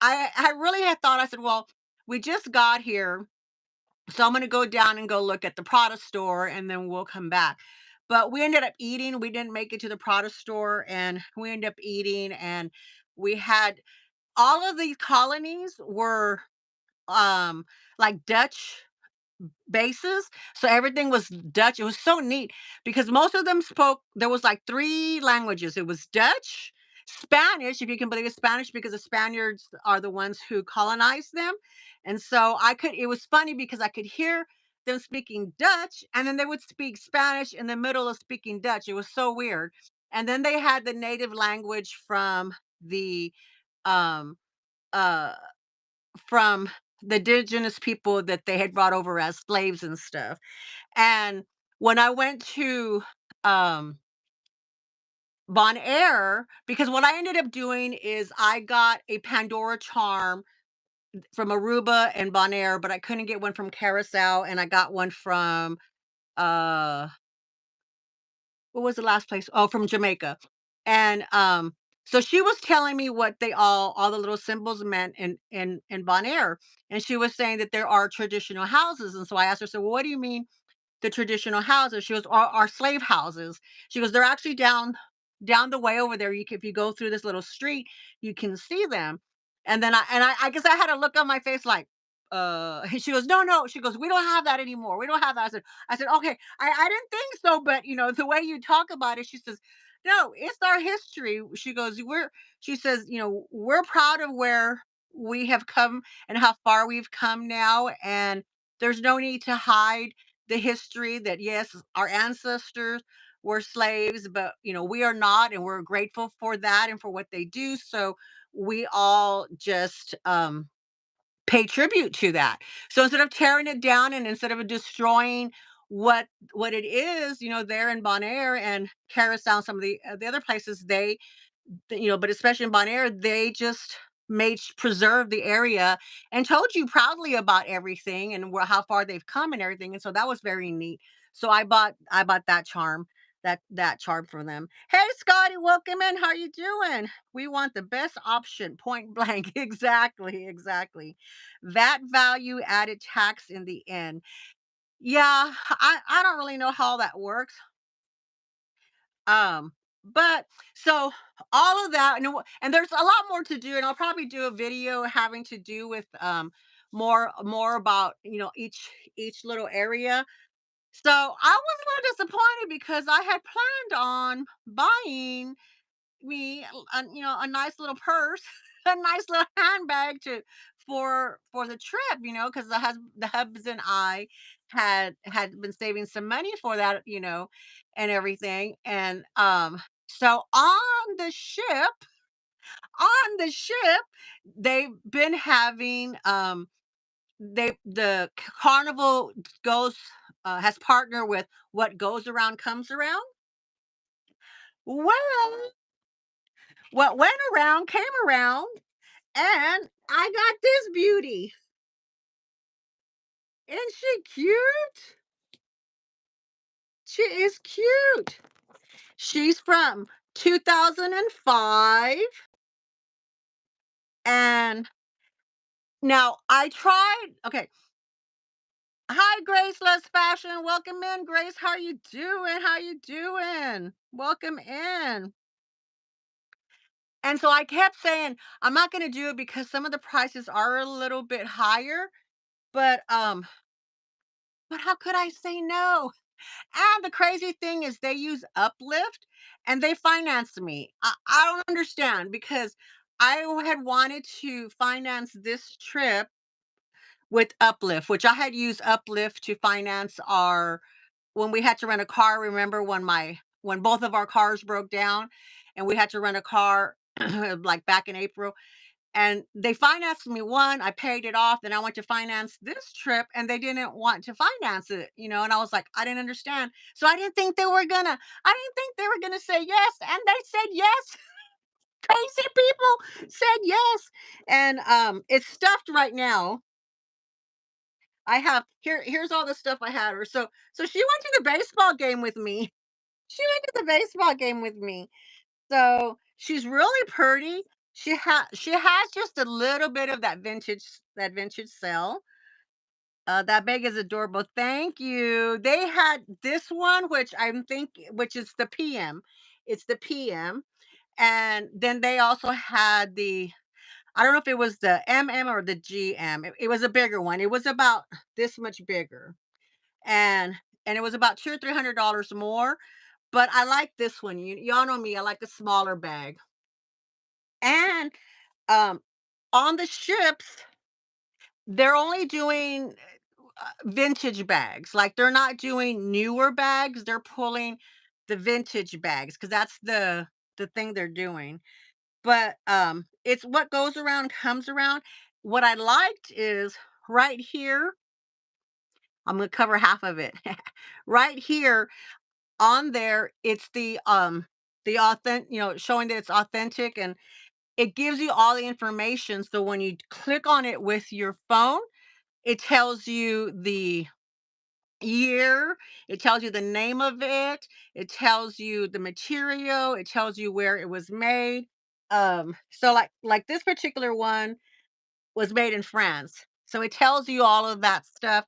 I really had thought, I said, well, we just got here, so I'm gonna go down and go look at the product store and then we'll come back. But we ended up eating. We didn't make it to the product store and we ended up eating, and we had all of these colonies were like Dutch bases. So everything was Dutch. It was so neat because most of them spoke, there was like three languages. It was Dutch, Spanish, if you can believe it, Spanish, because the Spaniards are the ones who colonized them. And so it was funny because I could hear them speaking Dutch and then they would speak Spanish in the middle of speaking Dutch. It was so weird. And then they had the native language the um uh from the indigenous people that they had brought over as slaves and stuff. And when I went to um Bon Air, because what I ended up doing is I got a Pandora charm from Aruba and Bon Air, but I couldn't get one from Carousel, and I got one from uh what was the last place? Oh, from Jamaica. And so she was telling me what they all the little symbols meant in Bon Air. And she was saying that there are traditional houses. And so I asked her, so well, what do you mean the traditional houses? She goes, are slave houses. She goes, they're actually down the way over there. If you go through this little street, you can see them. And then I guess I had a look on my face like, and she goes, no, no. She goes, we don't have that anymore. We don't have that. I said, okay, I didn't think so, but the way you talk about it, she says, no, it's our history. She goes, she says, we're proud of where we have come and how far we've come now. And there's no need to hide the history that, yes, our ancestors were slaves, but we are not, and we're grateful for that and for what they do. So we all just pay tribute to that. So instead of tearing it down and instead of destroying what it is, there in Bon Air and Carousel, some of the other places, but especially in Bon Air, they just preserve the area and told you proudly about everything and how far they've come and everything. And so that was very neat. So I bought that charm for them. Hey Scotty, welcome in. How you doing? We want the best option, point blank. Exactly, exactly. That value added tax in the end. Yeah, I don't really know how that works. Um, but so all of that, and there's a lot more to do, and I'll probably do a video having to do with more about each little area. So I was a little disappointed because I had planned on buying me a nice little purse, a nice little handbag for the trip, because the hubs and I had been saving some money for that, and everything. And so on the ship, they've been having the carnival goes has partnered with What Goes Around Comes Around. Well, what went around came around, and I got this beauty. Isn't she cute? She is cute. She's from 2005. And now I tried. Okay. Hi, Grace Loves Fashion. Welcome in, Grace. How you doing? How you doing? Welcome in. And so I kept saying, I'm not going to do it because some of the prices are a little bit higher, but but how could I say no? And the crazy thing is they use Uplift and they financed me. I don't understand because I had wanted to finance this trip with Uplift, which I had used Uplift to finance our when we had to rent a car. Remember when both of our cars broke down and we had to rent a car like back in April, and they financed me one, I paid it off, then I went to finance this trip and they didn't want to finance it, and I was like, I didn't understand. So I didn't think they were gonna say yes, and they said yes. Crazy people said yes. And it's stuffed right now. I have here's all the stuff I had her. So she went to the baseball game with me. She went to the baseball game with me. So she's really pretty. She has just a little bit of that vintage cell. That bag is adorable. Thank you. They had this one, which is the PM. It's the PM, and then they also had the. I don't know if it was the MM or the GM. It was a bigger one. It was about this much bigger, and it was about $200 or $300 more. But I like this one. Y'all know me. I like a smaller bag. And um, on the ships, they're only doing vintage bags. Like they're not doing newer bags. They're pulling the vintage bags because that's the thing they're doing. But it's what goes around comes around. What I liked is right here. I'm gonna cover half of it. Right here on there, it's the authentic, showing that it's authentic, and it gives you all the information. So when you click on it with your phone, it tells you the year, it tells you the name of it, it tells you the material, it tells you where it was made. So like this particular one was made in France. So it tells you all of that stuff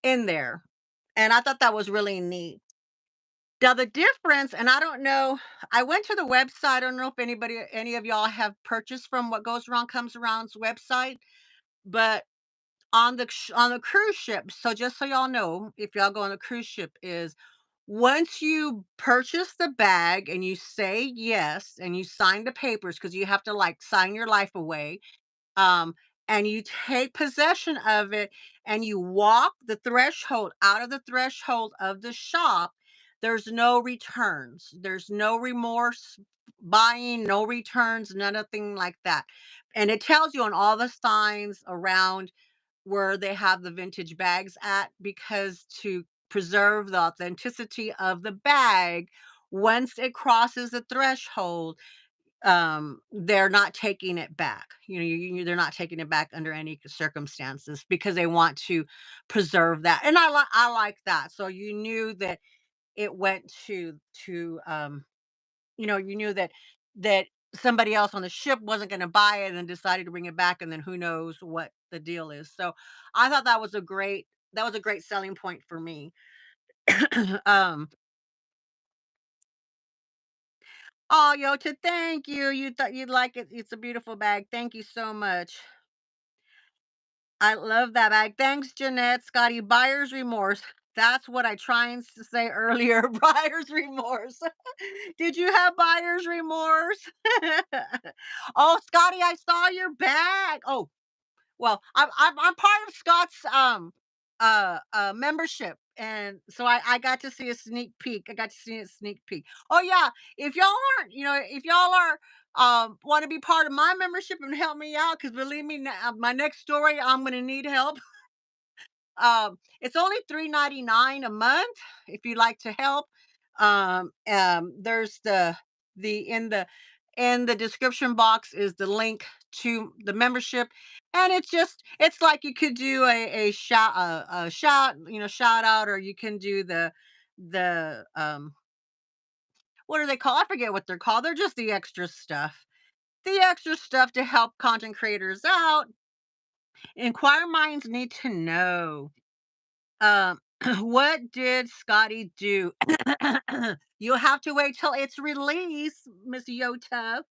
in there. And I thought that was really neat. Now the difference, and I don't know, I went to the website. I don't know if any of y'all have purchased from What Goes Around Comes Around's website, but on the cruise ship. So just so y'all know, if y'all go on a cruise ship, is once you purchase the bag and you say yes and you sign the papers because you have to like sign your life away, um, and you take possession of it and you walk the threshold out of the threshold of the shop, there's no returns. There's no remorse buying, no returns, nothing like that. And it tells you on all the signs around where they have the vintage bags at, because to preserve the authenticity of the bag, once it crosses the threshold, they're not taking it back. They're not taking it back under any circumstances because they want to preserve that. And I like that. So you knew that it went you knew that somebody else on the ship wasn't going to buy it and decided to bring it back, and then who knows what the deal is. So I thought that was a great selling point for me. um oh, Yota, thank you. You thought you'd like it. It's a beautiful bag. Thank you so much. I love that bag. Thanks, Jeanette. Scotty, buyer's remorse. That's what I tried to say earlier. Buyer's remorse. Did you have buyer's remorse? Oh, Scotty, I saw your bag. Oh, well, I'm part of Scott's membership, and so I got to see a sneak peek. I got to see a sneak peek. Oh yeah, if y'all are want to be part of my membership and help me out, because believe me, my next story, I'm gonna need help. It's only $3.99 a month if you'd like to help. There's the in the description box is the link to the membership, and it's like you could do a shout out, or you can do the what are they called? I forget what they're called. They're just the extra stuff to help content creators out. Inquire minds need to know. Um, what did Scotty do? You'll have to wait till it's released, Miss Yota.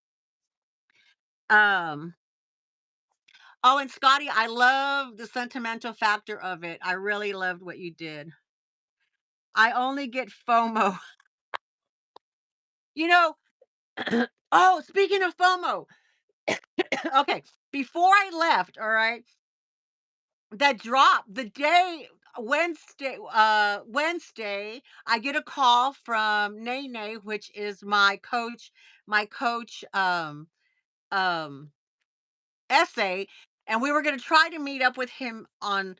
Um, oh, and Scotty, I love the sentimental factor of it. I really loved what you did. I only get FOMO. You know, oh, speaking of FOMO, okay, before I left, all right, that drop the day Wednesday, I get a call from Nene, which is my coach, um essay, and we were going to try to meet up with him on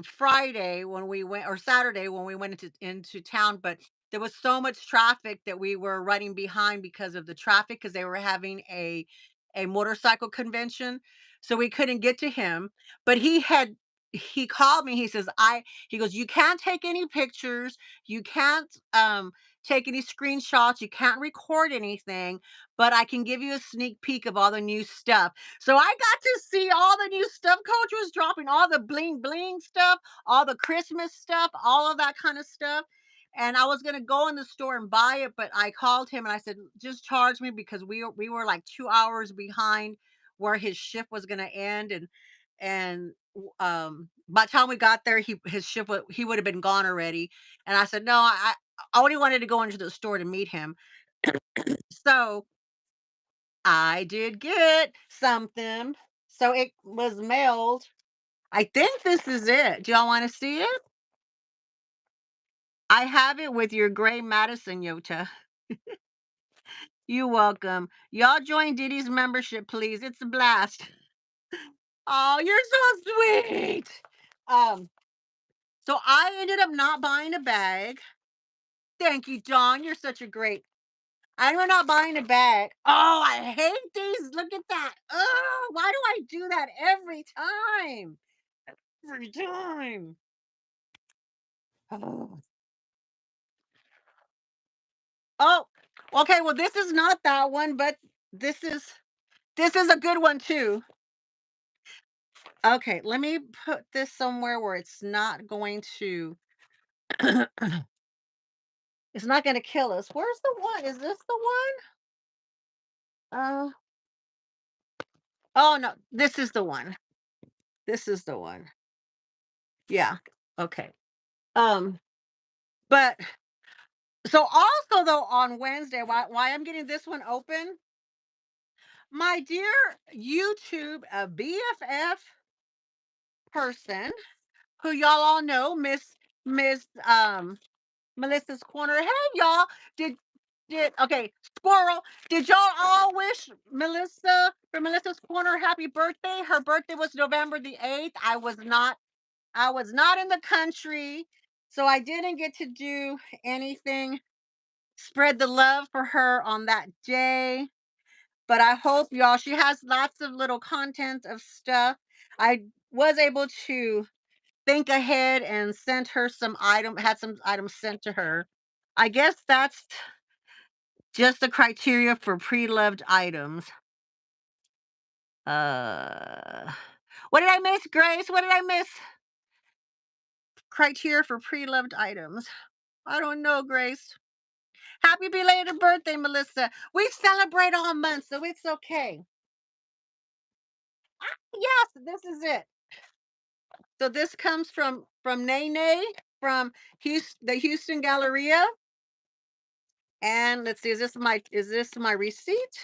Friday when we went, or Saturday when we went into town, but there was so much traffic that we were running behind because of the traffic, because they were having a motorcycle convention, so we couldn't get to him. But he called me. He says, he goes, you can't take any pictures, you can't take any screenshots, you can't record anything, but I can give you a sneak peek of all the new stuff. So I got to see all the new stuff Coach was dropping, all the bling bling stuff, all the Christmas stuff, all of that kind of stuff. And I was gonna go in the store and buy it, but I called him and I said, just charge me, because we were like 2 hours behind where his shift was gonna end. And by the time we got there, his shift he would have been gone already. And I said, no, I only wanted to go into the store to meet him. So I did get something. So it was mailed. I think this is it. Do y'all want to see it? I have it with your gray Madison Yota. You're welcome. Y'all join Diddy's membership, please. It's a blast. Oh, you're so sweet. Um, so I ended up not buying a bag. Thank you, John. You're such a great. I ended up not buying a bag. Oh, I hate these. Look at that. Oh, why do I do that every time? Every time. Oh. Oh, okay, well, this is not that one, but this is a good one too. Okay, let me put this somewhere where it's not going to it's not gonna kill us. Where's the one? Is this the one? Oh no, this is the one. This is the one. Yeah. Okay. Um, but so also though on Wednesday, why I'm getting this one open, my dear YouTube BFF person, who y'all all know, Miss Melissa's Corner. Hey y'all, did okay, squirrel. Did y'all all wish Melissa for Melissa's Corner happy birthday? Her birthday was November the 8th. I was not in the country, so I didn't get to do anything. Spread the love for her on that day. But I hope y'all, she has lots of little content of stuff. I was able to think ahead and sent her had some items sent to her. I guess that's just the criteria for pre-loved items. Uh, what did I miss, Grace? What did I miss? Criteria for pre-loved items. I don't know, Grace. Happy belated birthday, Melissa. We celebrate all month, so it's okay. Yes, this is it. So this comes from Nene from the Houston Galleria. And let's see, is this my receipt?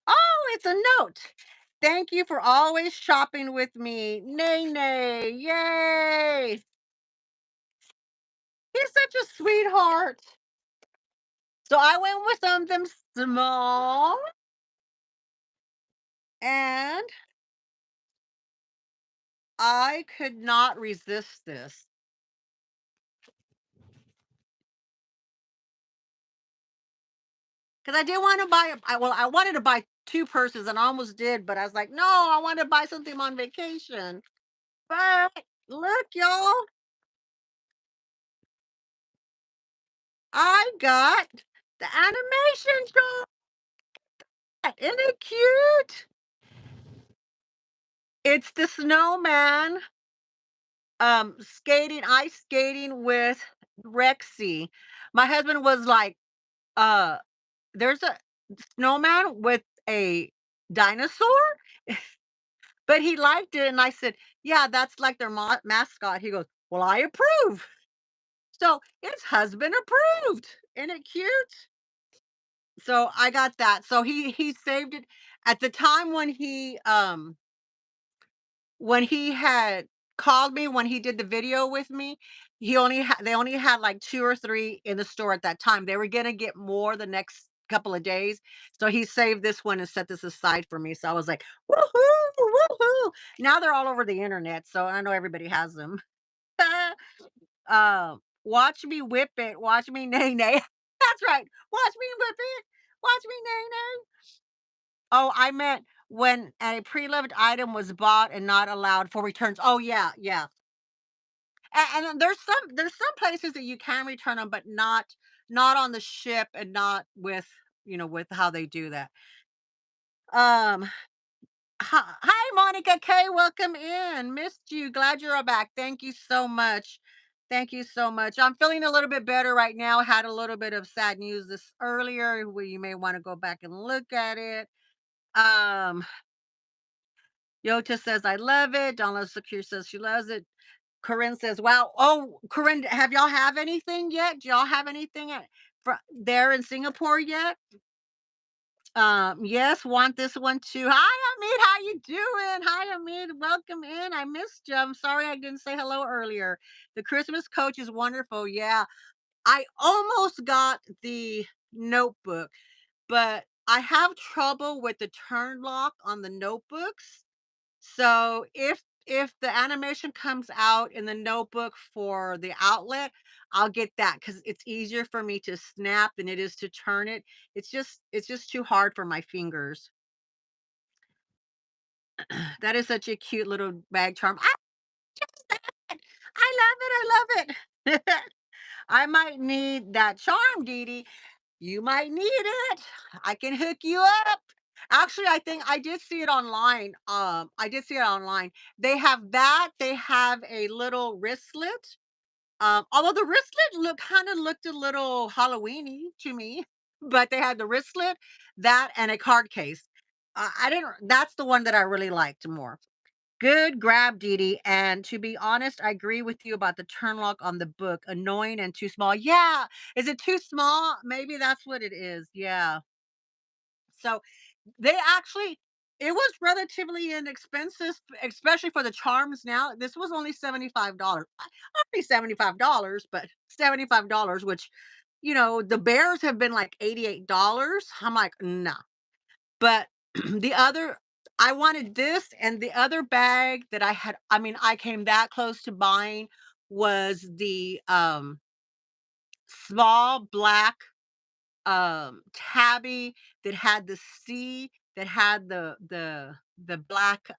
Oh, it's a note. Thank you for always shopping with me. Nene. Yay. He's such a sweetheart. So I went with something small, and I could not resist this. Because I didn't want to buy I wanted to buy two purses and I almost did, but I was like, no, I want to buy something on vacation. But look, y'all, I got the animation show. Isn't it cute? It's the snowman ice skating with Rexy. My husband was like, uh, there's a snowman with a dinosaur, but he liked it. And I said, yeah, that's like their mascot. He goes, well, I approve. So it's husband approved. Isn't it cute? So I got that. So he saved it at the time when when he had called me when he did the video with me, they only had like 2 or 3 in the store at that time. They were gonna get more the next couple of days, so he saved this one and set this aside for me, so I was like, "Woohoo, woohoo." Now they're all over the internet, so I know everybody has them. Watch me whip it, watch me nay nay. That's right, watch me whip it, watch me nay nay. Oh, I meant when a pre-loved item was bought and not allowed for returns. Oh, yeah, yeah. And then there's some places that you can return them, but not on the ship and not with, with how they do that. Um, hi, Monica K, welcome in. Missed you. Glad you're all back. Thank you so much. Thank you so much. I'm feeling a little bit better right now. Had a little bit of sad news this earlier where you may want to go back and look at it. Um, Yota says, I love it. Donna Secure says she loves it. Corinne says, wow. Oh, Corinne, have y'all have anything yet? Do y'all have anything there in Singapore yet? Yes, want this one too. Hi, Amit. How you doing? Hi, Amit. Welcome in. I missed you. I'm sorry I didn't say hello earlier. The Christmas coach is wonderful. Yeah, I almost got the notebook, but I have trouble with the turn lock on the notebooks. So if the animation comes out in the notebook for the outlet, I'll get that because it's easier for me to snap than it is to turn it. It's just too hard for my fingers. That is such a cute little bag charm. I love it. I love it. I might need that charm, Dee Dee. You might need it. I can hook you up. Actually, I think I did see it online. I did see it online. They have that. They have a little wristlet. Although the wristlet looked a little Halloweeny to me, but they had the wristlet, that, and a card case. I didn't. That's the one that I really liked more. Good grab, Dee Dee. And to be honest, I agree with you about the turn lock on the book. Annoying and too small. Yeah. Is it too small? Maybe that's what it is. Yeah. So they actually, it was relatively inexpensive, especially for the charms now. This was only $75. Only $75, but $75, which, the bears have been like $88. I'm like, nah. But the other I wanted this, and the other bag that I came that close to buying was the, small black, tabby that had the C, that had the black,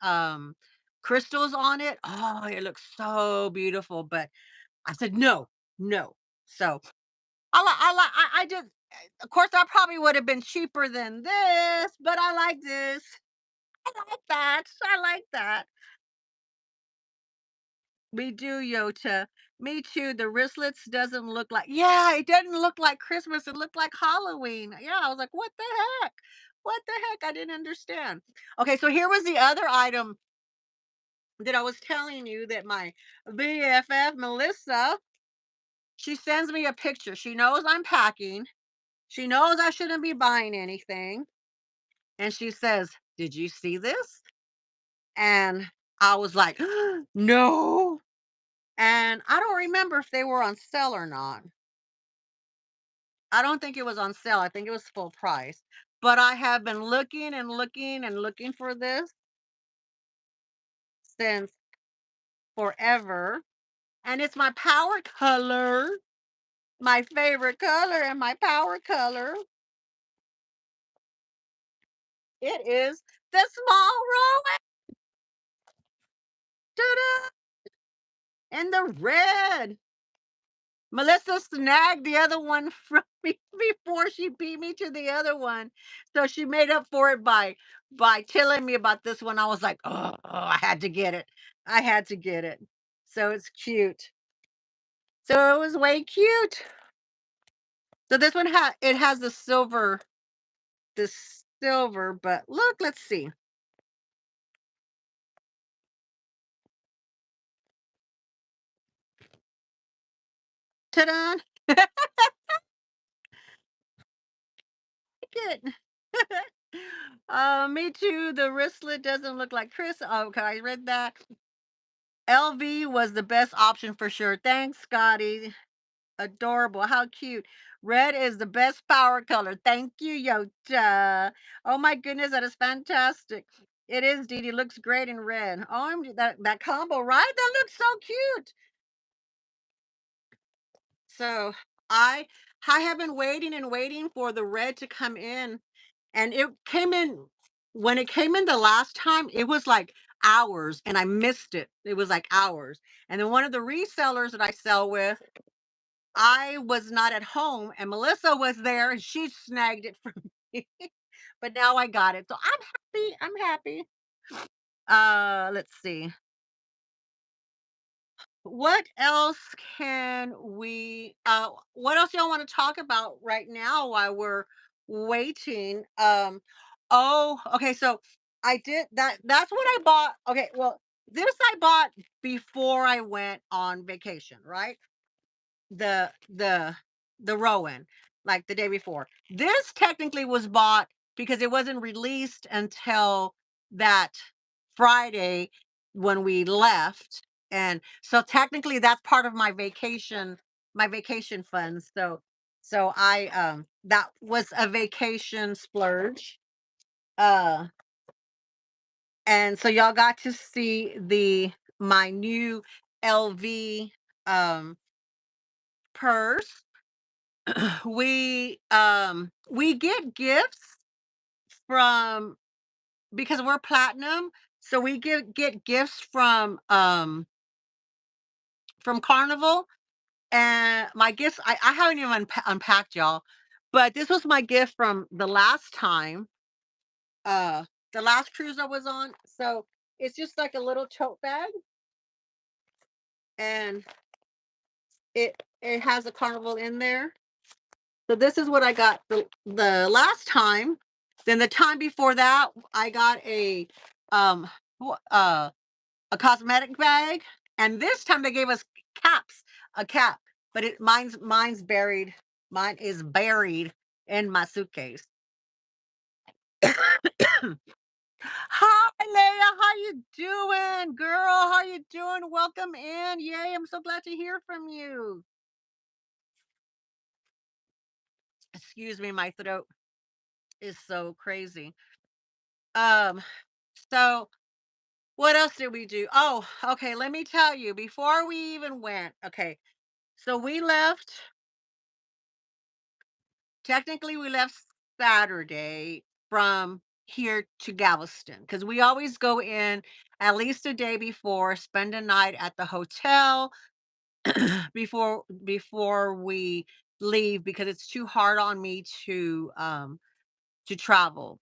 crystals on it. Oh, it looks so beautiful, but I said, "No, no." So, I did of course, that probably would have been cheaper than this, but I like this. I like that. I like that. We do, Yota. Me too. The wristlets doesn't look like, yeah, it doesn't look like Christmas. It looked like Halloween. Yeah, I was like, what the heck? What the heck? I didn't understand. Okay, so here was the other item that I was telling you that my BFF Melissa, she sends me a picture. She knows I'm packing. She knows I shouldn't be buying anything. And she says, did you see this? And I was like, no. And I don't remember if they were on sale or not. I don't think it was on sale. I think it was full price. But I have been looking and looking and looking for this since forever. And it's my power color, my favorite color, and my power color. It is the small roll and the red. Melissa snagged the other one from me before she beat me to the other one. So she made up for it by telling me about this one. I was like, oh, I had to get it. I had to get it. So it's cute. So it was way cute. So this one has the silver, but look, let's see. Ta-da! Look it. Me too. The wristlet doesn't look like Chris. Oh, okay, I read that. LV was the best option for sure. Thanks, Scotty. Adorable. How cute. Red is the best power color. Thank you, Yota. Oh my goodness, that is fantastic. It is, Dee Dee. Looks great in red. That combo, right? That looks so cute. So I I have been waiting and waiting for the red to come in. And it came in when it came in the last time, it was like hours and I missed it. It was like hours. And then one of the resellers that I sell with, I was not at home and Melissa was there and she snagged it from me. But now I got it. So I'm happy. I'm happy. Let's see. What else what else y'all want to talk about right now while we're waiting? Oh, okay, so I did that's what I bought. Okay, well, this I bought before I went on vacation, right? The Rowan, like the day before. This technically was bought because it wasn't released until that Friday when we left. And so technically that's part of my vacation funds. So I that was a vacation splurge. Uh and so y'all got to see the my new LV purse. We get gifts from because we're platinum, so we get gifts from Carnival. And my gifts, I haven't even unpacked, y'all, but this was my gift from the last time, uh the last cruise I was on. So it's just like a little tote bag, and it has a Carnival in there. So this is what I got the last time. Then the time before that, I got um wh- uh a cosmetic bag, and this time they gave us caps, a cap, but mine's buried. Mine is buried in my suitcase. Hi, Leia, how you doing, girl? How you doing? Welcome in. Yay, I'm so glad to hear from you. Excuse me, my throat is so crazy. Um, so what else did we do? Oh, okay, let me tell you before we even went. Okay, so we left, technically, we left Saturday from here to Galveston because we always go in at least a day before, spend a night at the hotel before we leave because it's too hard on me to travel.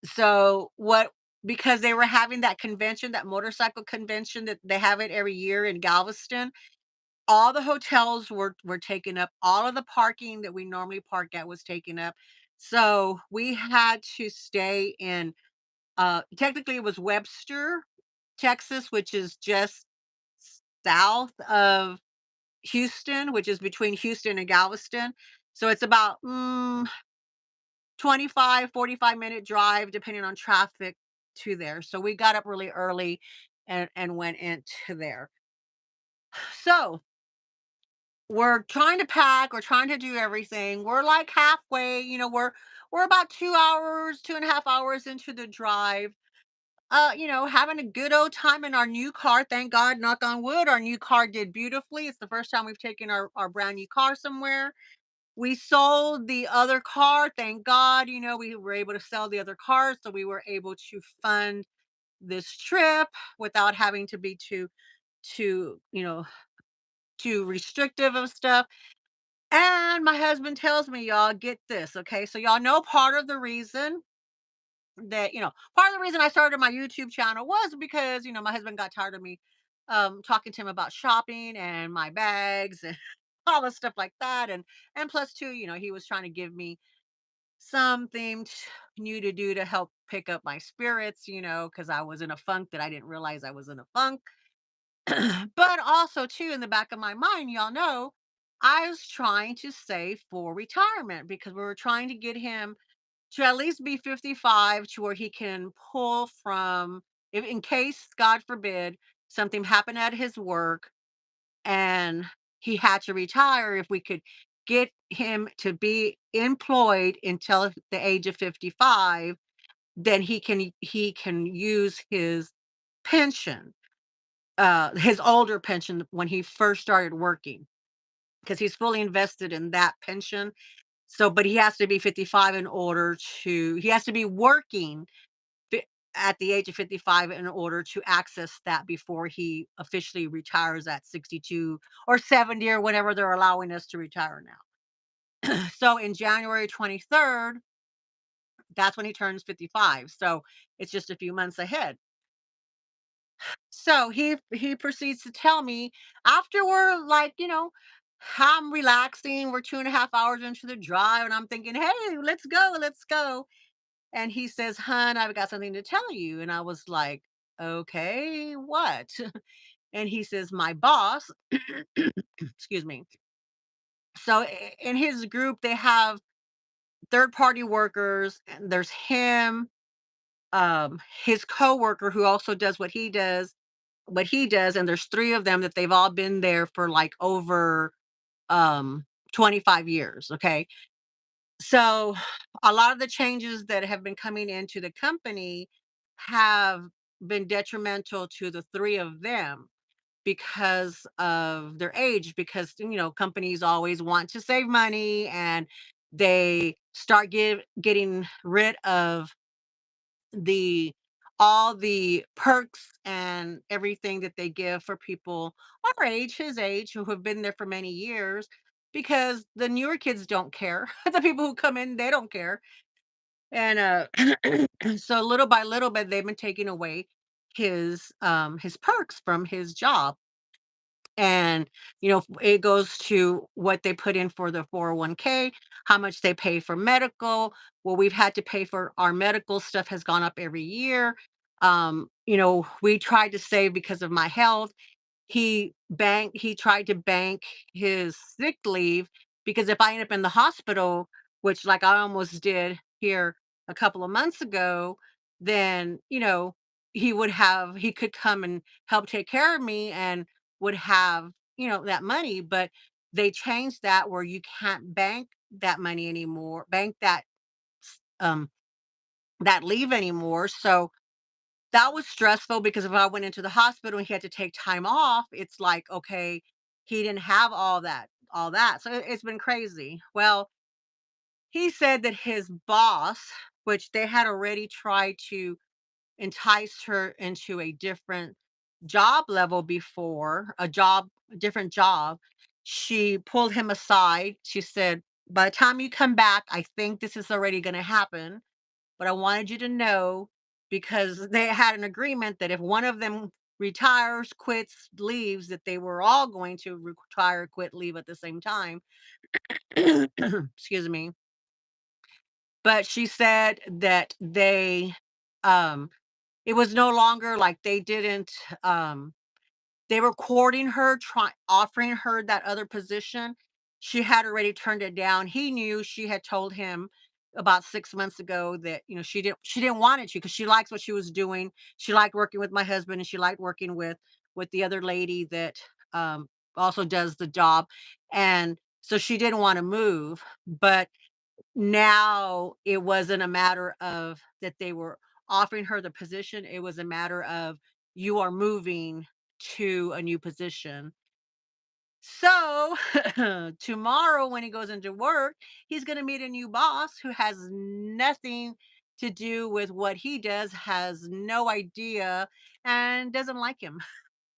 So what because they were having that convention, that motorcycle convention that they have it every year in Galveston, all the hotels were taken up. All of the parking that we normally park at was taken up. So we had to stay in technically it was Webster, Texas, which is just south of Houston, which is between Houston and Galveston. So it's about 25, 45-minute drive depending on traffic to there. So we got up really early and went into there. So we're trying to pack, we're trying to do everything. We're like halfway, we're about 2 hours, 2.5 hours into the drive. Having a good old time in our new car. Thank God, knock on wood, our new car did beautifully. It's the first time we've taken our brand new car somewhere. We sold the other car, thank God. We were able to sell the other car, so we were able to fund this trip without having to be too, too restrictive of stuff. And my husband tells me, y'all get this, okay? So y'all know part of the reason I started my YouTube channel was because, my husband got tired of me talking to him about shopping and my bags and all the stuff like that. And plus two, he was trying to give me something new to do to help pick up my spirits, because I was in a funk that I didn't realize I was in a funk. But also too, in the back of my mind, y'all know, I was trying to save for retirement because we were trying to get him. to at least be 55 to where he can pull from, if in case, God forbid, something happened at his work and he had to retire, if we could get him to be employed until the age of 55, then he can use pension, his older pension when he first started working, because he's fully invested in that pension. So, but he has to be 55 in order to, he has to be working fi- at the age of 55 in order to access that before he officially retires at 62 or 70 or whatever they're allowing us to retire now. So in January 23rd, that's when he turns 55. So it's just a few months ahead. So he proceeds to tell me, after we're like, I'm relaxing, we're 2.5 hours into the drive, and I'm thinking, hey, let's go, let's go. And he says, "Hun, I've got something to tell you." And I was like, "Okay, what?" And he says, "My boss," excuse me. So in his group, they have third party workers, and there's him, his coworker who also does what he does, and there's three of them that they've all been there for like over um 25 years. Okay. So a lot of the changes that have been coming into the company have been detrimental to the three of them because of their age, because companies always want to save money, and they start getting rid of all the perks and everything that they give for people our age, his age, who have been there for many years, because the newer kids don't care. The people who come in, they don't care. And so little by little bit, they've been taking away his perks from his job. And it goes to what they put in for the 401k, how much they pay for medical. Well, we've had to pay for our medical stuff, has gone up every year. We tried to save because of my health. He tried to bank his sick leave, because if I end up in the hospital, which like I almost did here a couple of months ago, then he could come and help take care of me, and would have that money. But they changed that where you can't bank that money anymore, bank um that leave anymore. So that was stressful, because if I went into the hospital and he had to take time off, it's like, okay, he didn't have all that. So it's been crazy. Well, he said that his boss, which they had already tried to entice her into a different job level before, a different job, she pulled him aside. She said, "By the time you come back, I think this is already going to happen. But I wanted you to know, because they had an agreement that if one of them retires, quits, leaves, that they were all going to retire, quit, leave at the same time." Excuse me. But she said that um, it was no longer like they didn't, they were courting her, offering her that other position. She had already turned it down. He knew. She had told him about 6 months ago that she didn't want it to, because she likes what she was doing. She liked working with my husband, and she liked working with the other lady that also does the job, and so she didn't want to move. But now it wasn't a matter of that they were offering her the position. It was a matter of, you are moving to a new position. So tomorrow when he goes into work, he's going to meet a new boss who has nothing to do with what he does, has no idea, and doesn't like him.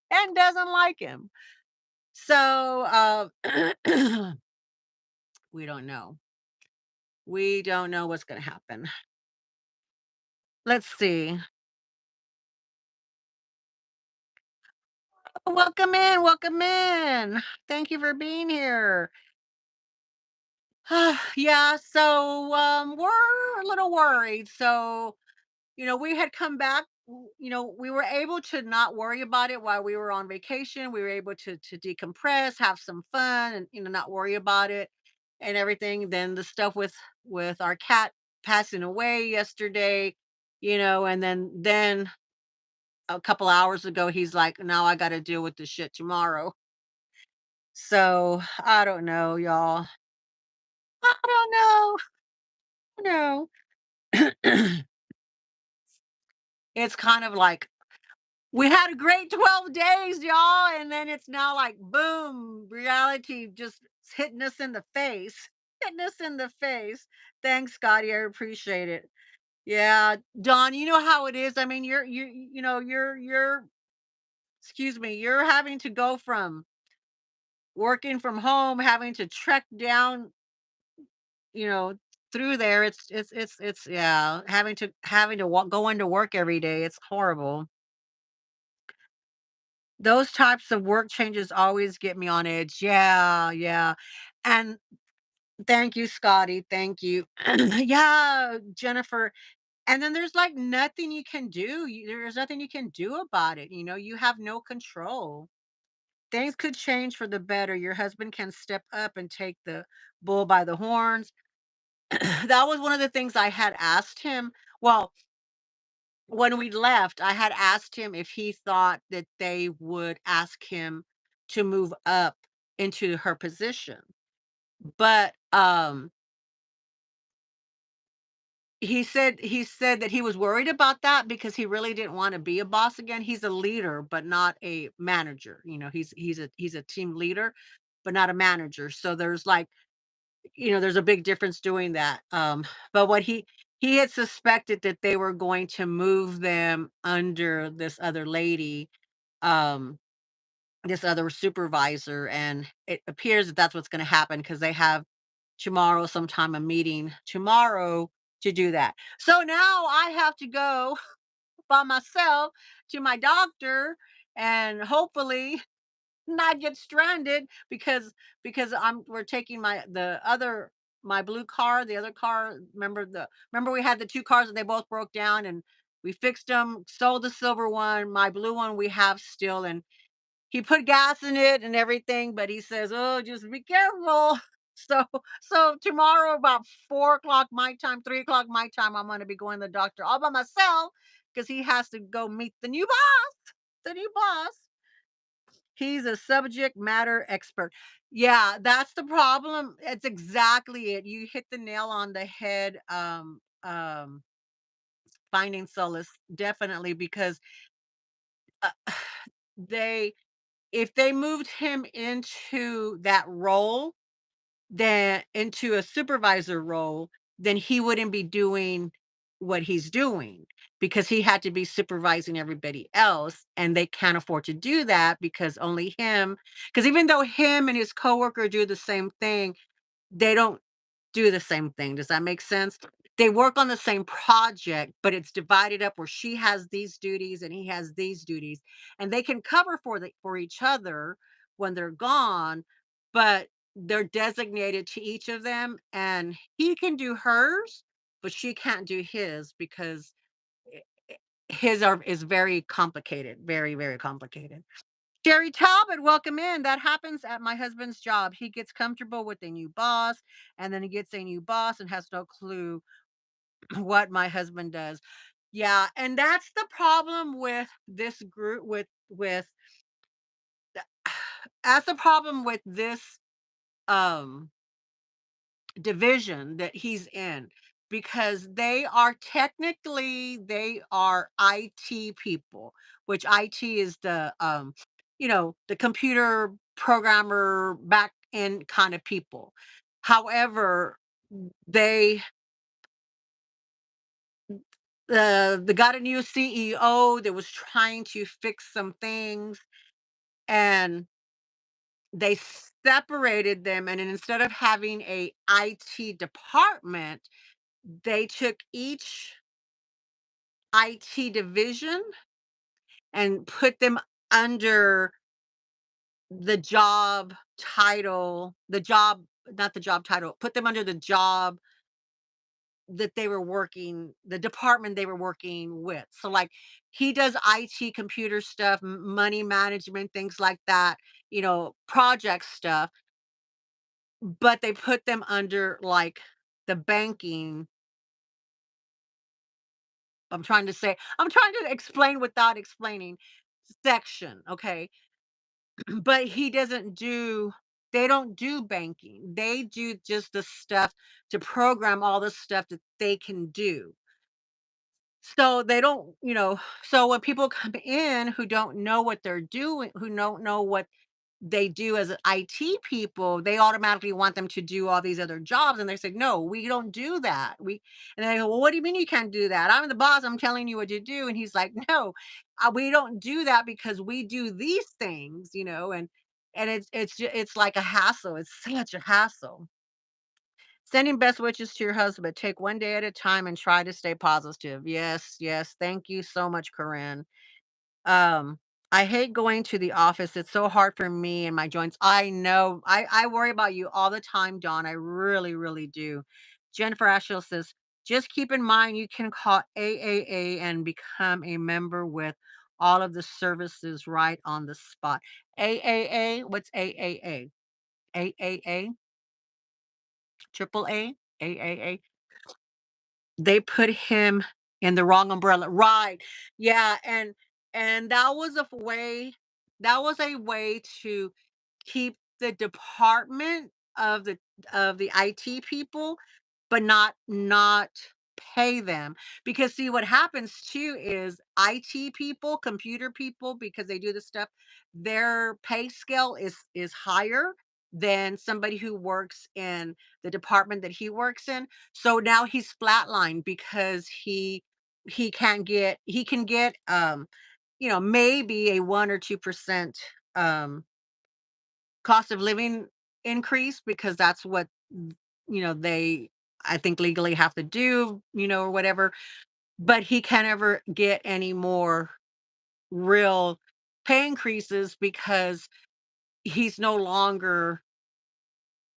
And doesn't like him. So we don't know. We don't know what's going to happen. Let's see. Welcome in, welcome in. Thank you for being here. Yeah, so we're a little worried. So, we had come back, we were able to not worry about it while we were on vacation. We were able to decompress, have some fun, and not worry about it and everything. Then the stuff with our cat passing away yesterday, and then a couple hours ago, he's like, now I got to deal with this shit tomorrow. So I don't know, y'all. I don't know. No. It's kind of like we had a great 12 days, y'all, and then it's now like boom, reality just hitting us in the face. Hitting us in the face. Thanks, Scotty. I appreciate it. Yeah, Don, you know how it is. I mean, you're excuse me, you're having to go from working from home, having to trek down, you know, through there. It's yeah, having to walk, go into work every day. It's horrible. Those types of work changes always get me on edge. Yeah, yeah. And thank you, Scotty. Thank you. Yeah, Jennifer. And then there's like nothing you can do. There's nothing you can do about it. You have no control. Things could change for the better. Your husband can step up and take the bull by the horns. That was one of the things I had asked him. Well, when we left, I had asked him if he thought that they would ask him to move up into her position. But he said that he was worried about that because he really didn't want to be a boss again. He's a leader, but not a manager. He's a team leader, but not a manager. So there's like, there's a big difference doing that. But what he had suspected that they were going to move them under um, this other supervisor, and it appears that that's what's going to happen because they have tomorrow sometime a meeting tomorrow to do that. So now I have to go by myself to my doctor and hopefully not get stranded because we're taking my blue car, the other car. Remember we had the two cars and they both broke down and we fixed them, sold the silver one, my blue one we have still, and he put gas in it and everything, but he says, "Oh, just be careful." So so tomorrow about 4 o'clock my time, 3 o'clock my time, I'm gonna be going to the doctor all by myself because he has to go meet the new boss. The new boss. He's a subject matter expert. Yeah, that's the problem. It's exactly it. You hit the nail on the head. Finding solace, definitely, because uh, they if they moved him into that role, then into a supervisor role, then he wouldn't be doing what he's doing because he had to be supervising everybody else, and they can't afford to do that because only him because even though him and his coworker do the same thing, they don't do the same thing. Does that make sense? They work on the same project, but it's divided up where she has these duties and he has these duties, and they can cover for each other when they're gone, but they're designated to each of them, and he can do hers, but she can't do his because i- his is very complicated, very very complicated. Jerry Talbot, welcome in. That happens at my husband's job. He gets comfortable with a new boss, and then he gets a new boss and has no clue what my husband does. Yeah, and that's the problem with this group that's the problem with this um division that he's in because they are IT people, which IT is the computer programmer back end kind of people. However, they they got a new CEO that was trying to fix some things, and they separated them, and instead of having a IT department, they took each IT division and put them under the job title, not the job title, put them under the job that they were working, the department they were working with. So, like, he does IT computer stuff, money management, things like that, project stuff, but they put them under like the banking. I'm trying to explain without explaining section, okay? But he doesn't do they don't do banking. They do just the stuff to program all the stuff that they can do. So they don't, so when people come in who don't know what they're doing, who don't know what they do as IT people, they automatically want them to do all these other jobs. And they say, no, we don't do that. And they go, well, what do you mean you can't do that? I'm the boss. I'm telling you what to do. And he's like, no, we don't do that because we do these things, and it's like a hassle. It's such a hassle. Sending best wishes to your husband. Take one day at a time and try to stay positive. Yes, yes. Thank you so much, Corinne. Um, I hate going to the office. It's so hard for me and my joints. I know. I worry about you all the time, Dawn. I really, really do. Jennifer Ashfield says, just keep in mind you can call AAA and become a member with all of the services right on the spot. AAA? What's AAA? AAA? Triple A? AAA? They put him in the wrong umbrella. Right. Yeah, and that was a way to keep the department of the IT people, but not pay them. Because see what happens too is IT people, computer people, because they do this stuff, their pay scale is higher than somebody who works in the department that he works in. So now he's flatlined because he can get maybe a 1 or 2% um cost of living increase because that's what they I think legally have to do, or whatever, but he can't ever get any more real pay increases because he's no longer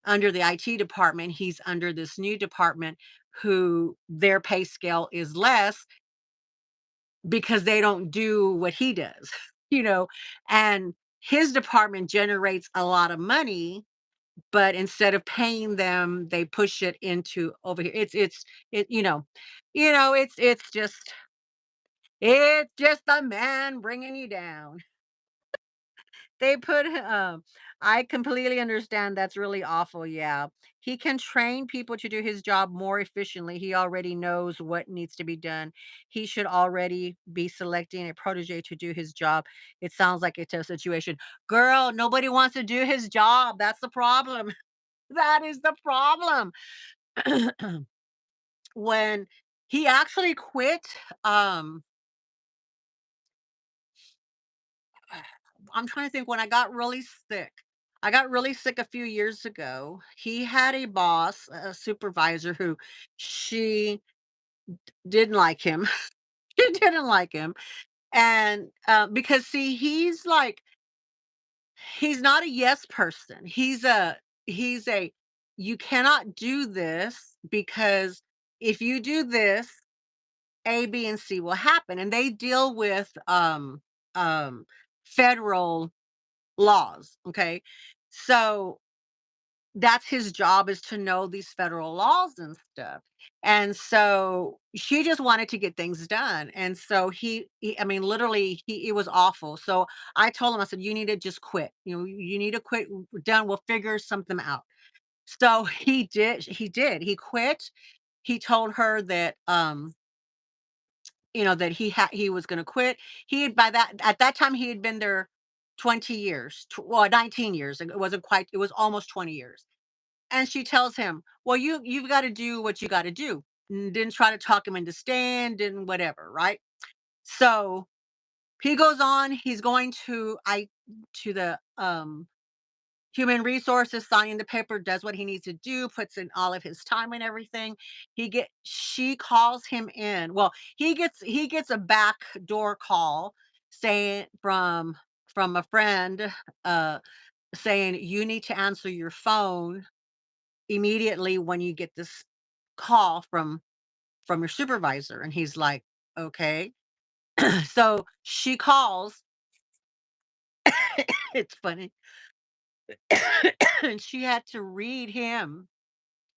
under the IT department. He's under this new department who their pay scale is less because they don't do what he does, you know, and his department generates a lot of money, but instead of paying them, they push it into over here. It it's just a man bringing you down. They put I completely understand, that's really awful, yeah. He can train people to do his job more efficiently. He already knows what needs to be done. He should already be selecting a protege to do his job. It sounds like it's a situation. Girl, nobody wants to do his job. That's the problem. That is the problem. When he actually quit, um I'm trying to think when I got really sick. I got really sick a few years ago. He had a boss, a supervisor who she didn't like him. She didn't like him. And because see, he's not a yes person. He's a you cannot do this because if you do this, A, B, and C will happen. And they deal with um federal laws. Okay. So that's his job, is to know these federal laws and stuff. And so she just wanted to get things done. And so I mean, literally, it was awful. So I told him, I said, you need to just quit. You need to quit. We're done. We'll figure something out. So he did. He did. He quit. He told her that, that he was going to quit. He had, by that at that time, he had been there 20 years, well, 19 years. It wasn't quite, it was almost 20 years. And she tells him, well, you've got to do what you got to do. Didn't try to talk him into staying, didn't whatever, right? So he goes on, he's going to the human resources, signing the paper, does what he needs to do, puts in all of his time and everything. She calls him in. Well, he gets a backdoor call saying from a friend, uh saying you need to answer your phone immediately when you get this call from your supervisor. And he's like, okay. So she calls. It's funny. And she had to read him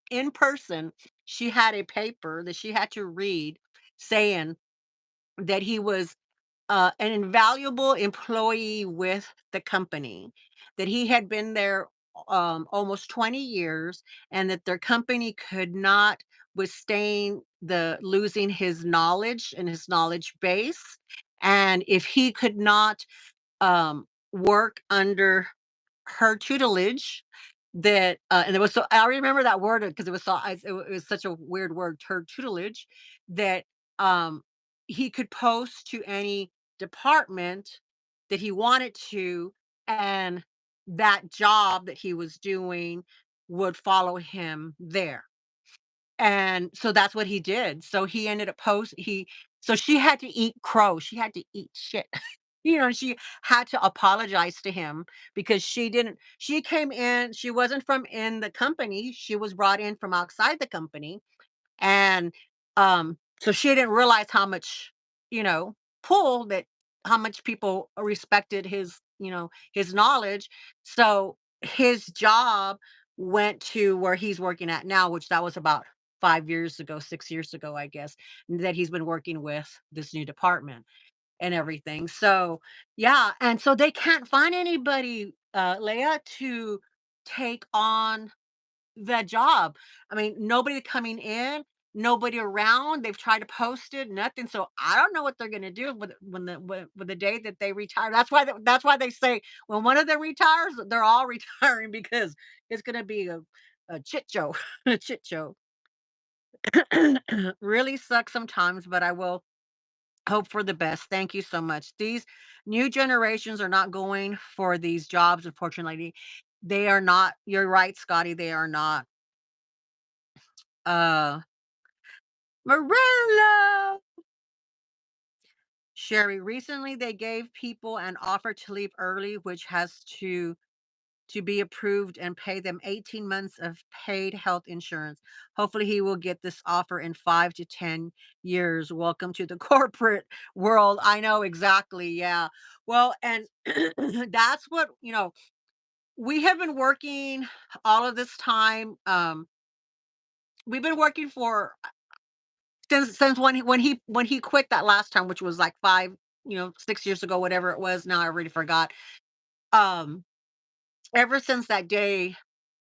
in person. She had a paper that she had to read saying, that he was an invaluable employee with the company, that he had been there almost 20 years, and that their company could not withstand the losing his knowledge and his knowledge base. And if he could not work under her tutelage, that and it was so I remember that word because it was so it was such a weird word, her tutelage, that um he could post to any department that he wanted to, and that job that he was doing would follow him there. And so that's what he did. So he ended up so she had to eat crow. She had to eat shit. She had to apologize to him because she came in, she wasn't from in the company. She was brought in from outside the company, and, so she didn't realize how much, you know, pull that how much people respected his knowledge. So his job went to where he's working at now, which that was about 5 years ago, 6 years ago, I guess, that he's been working with this new department and everything. So, yeah, and so they can't find anybody, Leah, to take on the job. I mean, nobody coming in, nobody around. They've tried to post it, nothing. So I don't know what they're going to do with the day that they retire. That's why they say when one of them retires, they're all retiring because it's going to be a chit show, a chit show. Really sucks sometimes, but I will hope for the best. Thank you so much. These new generations are not going for these jobs, unfortunately. They are not. You're right, Scotty. They are not. Uh Marilla. Sherry, recently they gave people an offer to leave early, which has to be approved and pay them 18 months of paid health insurance. Hopefully he will get this offer in 5 to 10 years. Welcome to the corporate world. I know exactly. Yeah. Well, and that's what, we have been working all of this time. We've been working for since when he quit that last time, which was like 5, 6 years ago, whatever it was. Now I already forgot. Um, Ever since that day,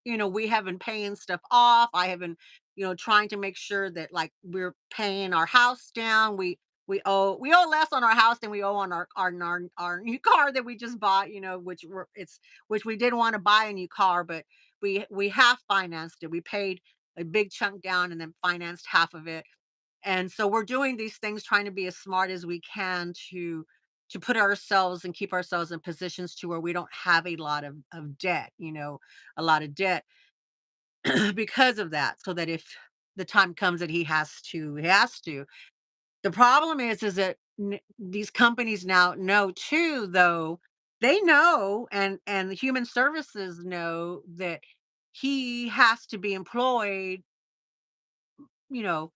we have been paying stuff off. I have been, trying to make sure that like we're paying our house down. We owe less on our house than we owe on our new car that we just bought. Which we didn't want to buy a new car, but we have financed it. We paid a big chunk down and then financed half of it, and so we're doing these things trying to be as smart as we can to put ourselves and keep ourselves in positions to where we don't have a lot of debt, a lot of debt because of that. So that if the time comes that he has to. The problem is that these companies now know too, though, they know, and the human services know that he has to be employed, you know,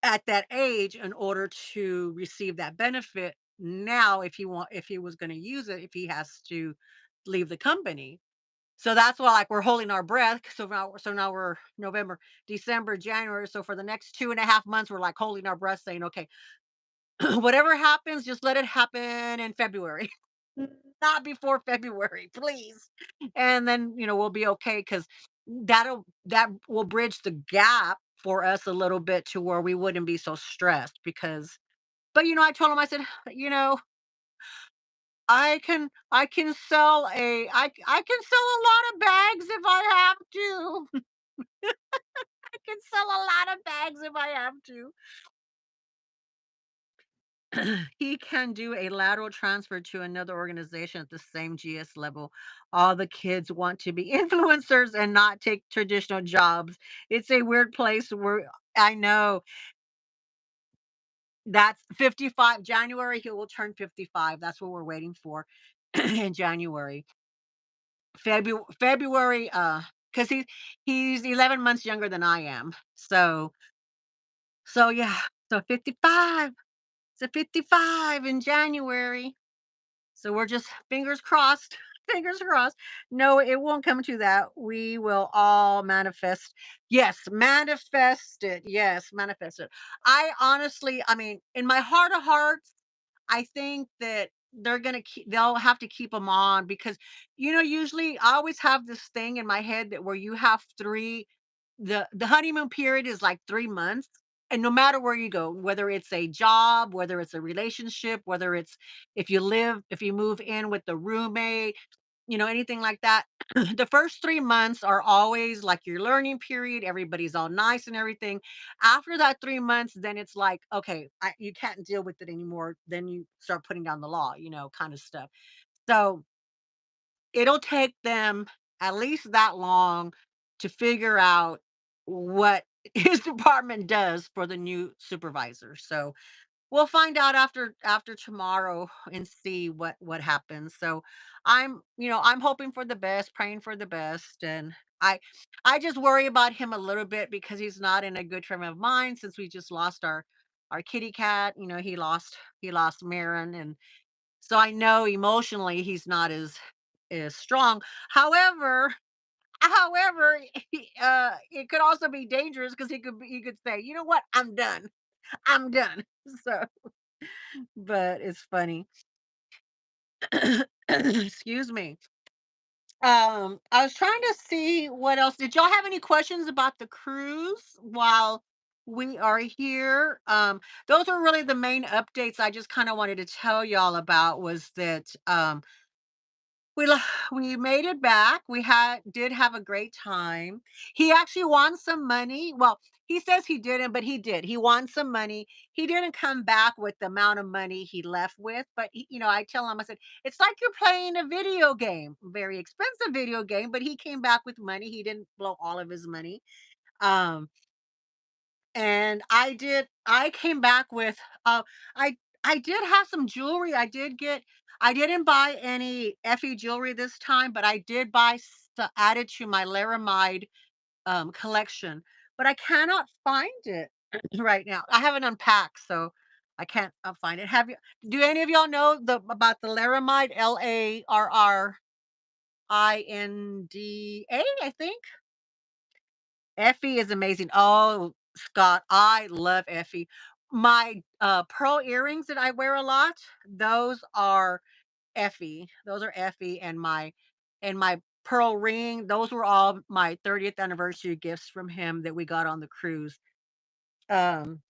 at that age in order to receive that benefit. Now if he was going to use it, if he has to leave the company. So that's why, like, we're holding our breath. So now we're November, December, January. So for the next 2.5 months we're like holding our breath saying, okay, whatever happens, just let it happen in February. Not before February, please. And then, we'll be okay because that will bridge the gap for us a little bit to where we wouldn't be so stressed because but I told him, I said, you know, I can I can sell a lot of bags if I have to. I can sell a lot of bags if I have to. He can do a lateral transfer to another organization at the same GS level. All the kids want to be influencers and not take traditional jobs. It's a weird place where I know that's 55 January. He will turn 55. That's what we're waiting for in January. February, because he's 11 months younger than I am. So yeah, so 55. It's a 55 in January. So we're just fingers crossed. Fingers crossed. No, it won't come to that. We will all manifest. Yes, manifest it. Yes, manifest it. I honestly, I mean, in my heart of hearts, I think that they'll have to keep them on because, usually I always have this thing in my head that where you have the honeymoon period is like 3 months. And no matter where you go, whether it's a job, whether it's a relationship, whether it's if you move in with the roommate, anything like that. The first 3 months are always like your learning period. Everybody's all nice and everything. After that 3 months, then it's like, okay, you can't deal with it anymore. Then you start putting down the law, kind of stuff. So it'll take them at least that long to figure out what his department does for the new supervisor. So we'll find out after tomorrow and see what happens. So I'm hoping for the best, praying for the best, and I I just worry about him a little bit because he's not in a good frame of mind since we just lost our kitty cat. He lost Marin, and so I know emotionally he's not as strong. However, however, it could also be dangerous because he could say, you know what, I'm done. I'm done. So but it's funny. Excuse me. I was trying to see what else. Did y'all have any questions about the cruise while we are here? Those are really the main updates I just kind of wanted to tell y'all about was that we lo we made it back. We did have a great time. He actually won some money. Well, he says he didn't, but he did. He won some money. He didn't come back with the amount of money he left with, but I tell him, I said, "It's like you're playing a video game, very expensive video game," but he came back with money. He didn't blow all of his money. Um, and I came back with I I did have some jewelry. I didn't buy any Effie jewelry this time, but I did buy added to my Laramide collection. But I cannot find it right now. I haven't unpacked, so I can't find it. Do any of y'all know about the Laramide? Larrinda, I think. Effie is amazing. Oh, Scott, I love Effie. My pearl earrings that I wear a lot, those are Effie. Those are Effie, and my pearl ring, those were all my 30th anniversary gifts from him that we got on the cruise. Um,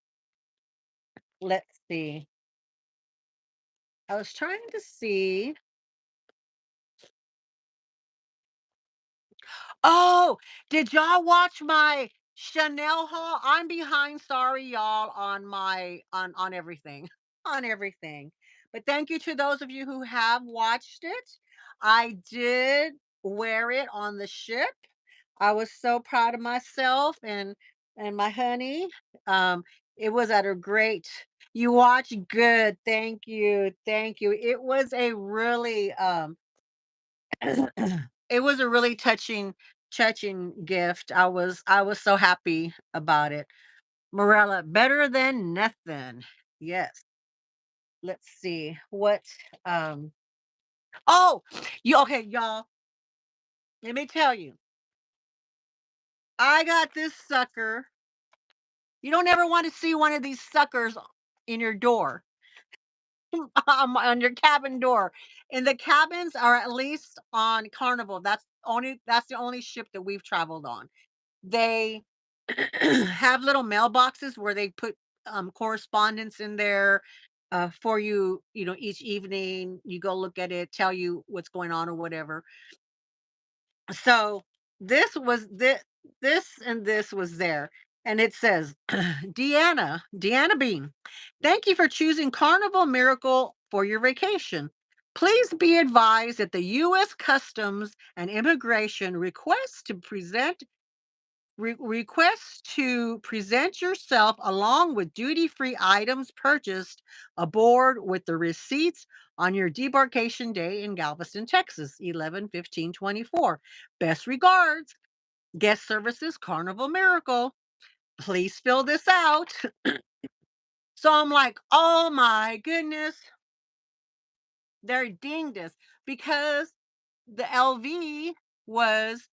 let's see. I was trying to see. Oh, did y'all watch my Chanel haul? I'm behind, sorry y'all, on everything. On everything. But thank you to those of you who have watched it. I did wear it on the ship. I was so proud of myself and my honey. Um it was at a great you watch good. Thank you. Thank you. It was a really it was a really touching gift. I was so happy about it. Morella, better than nothing. Yes. Let's see. Um oh, you okay, y'all. Let me tell you. I got this sucker. You don't ever want to see one of these suckers in your door. On your cabin door. And the cabins are at least on Carnival. That's the only ship that we've traveled on. They have little mailboxes where they put correspondence in there for you. Each evening you go look at it, tell you what's going on or whatever. So this and this was there, and it says, Deanna Bean, thank you for choosing Carnival Miracle for your vacation. Please be advised that the U.S. Customs and Immigration request to present yourself along with duty-free items purchased aboard with the receipts on your debarkation day in Galveston, Texas, 11/15/24. Best regards, guest services, Carnival Miracle. Please fill this out. So I'm like, oh my goodness, they're dinged us because the LV was,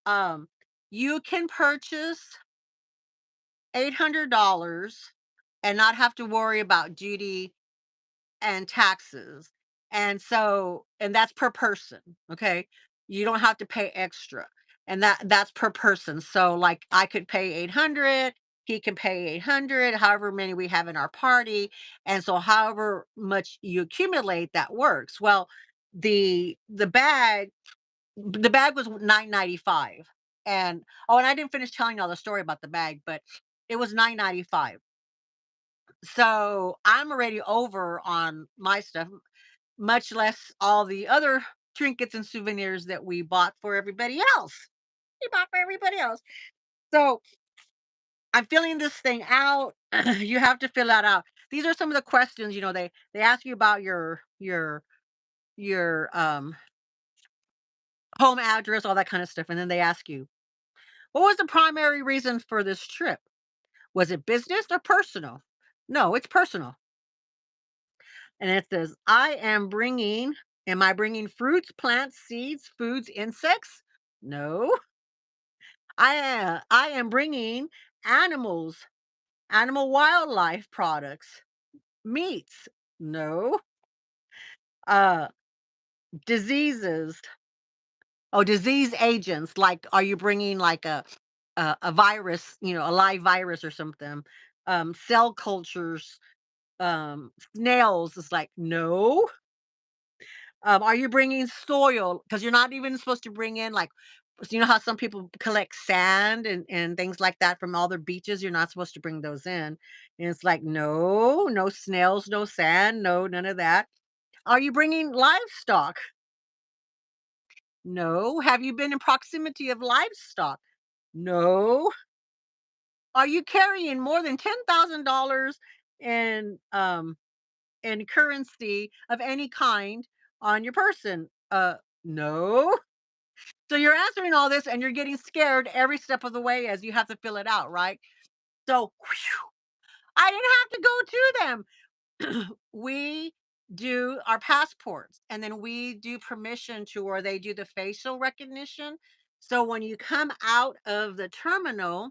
um, you can purchase $800 and not have to worry about duty and taxes. And that's per person, okay? You don't have to pay extra. And that's per person. So like I could pay 800, he can pay 800, however many we have in our party. And so however much you accumulate that works. Well, the bag was 9.95. And oh, and I didn't finish telling y'all the story about the bag, but it was 9.95. So I'm already over on my stuff, much less all the other trinkets and souvenirs that we bought for everybody else. We bought for everybody else. So I'm filling this thing out. You have to fill that out. These are some of the questions, they ask you about your home address, all that kind of stuff. And then they ask you, what was the primary reason for this trip? Was it business or personal? No, it's personal. And it says, am I bringing fruits, plants, seeds, foods, insects? No. I am bringing animals, animal wildlife products, meats. No. Uh, diseases. Oh, disease agents. Like, are you bringing like a virus, a live virus or something? Cell cultures, snails. It's like, no. Are you bringing soil? Because you're not even supposed to bring in like, you know how some people collect sand and things like that from all their beaches. You're not supposed to bring those in. And it's like, no, no snails, no sand, no, none of that. Are you bringing livestock? No. Have you been in proximity of livestock? No. Are you carrying more than $10,000 in in currency of any kind on your person? No. So you're answering all this and you're getting scared every step of the way as you have to fill it out, right? So whew, I didn't have to go to them. We do our passports and then we do permission to where they do the facial recognition. So when you come out of the terminal,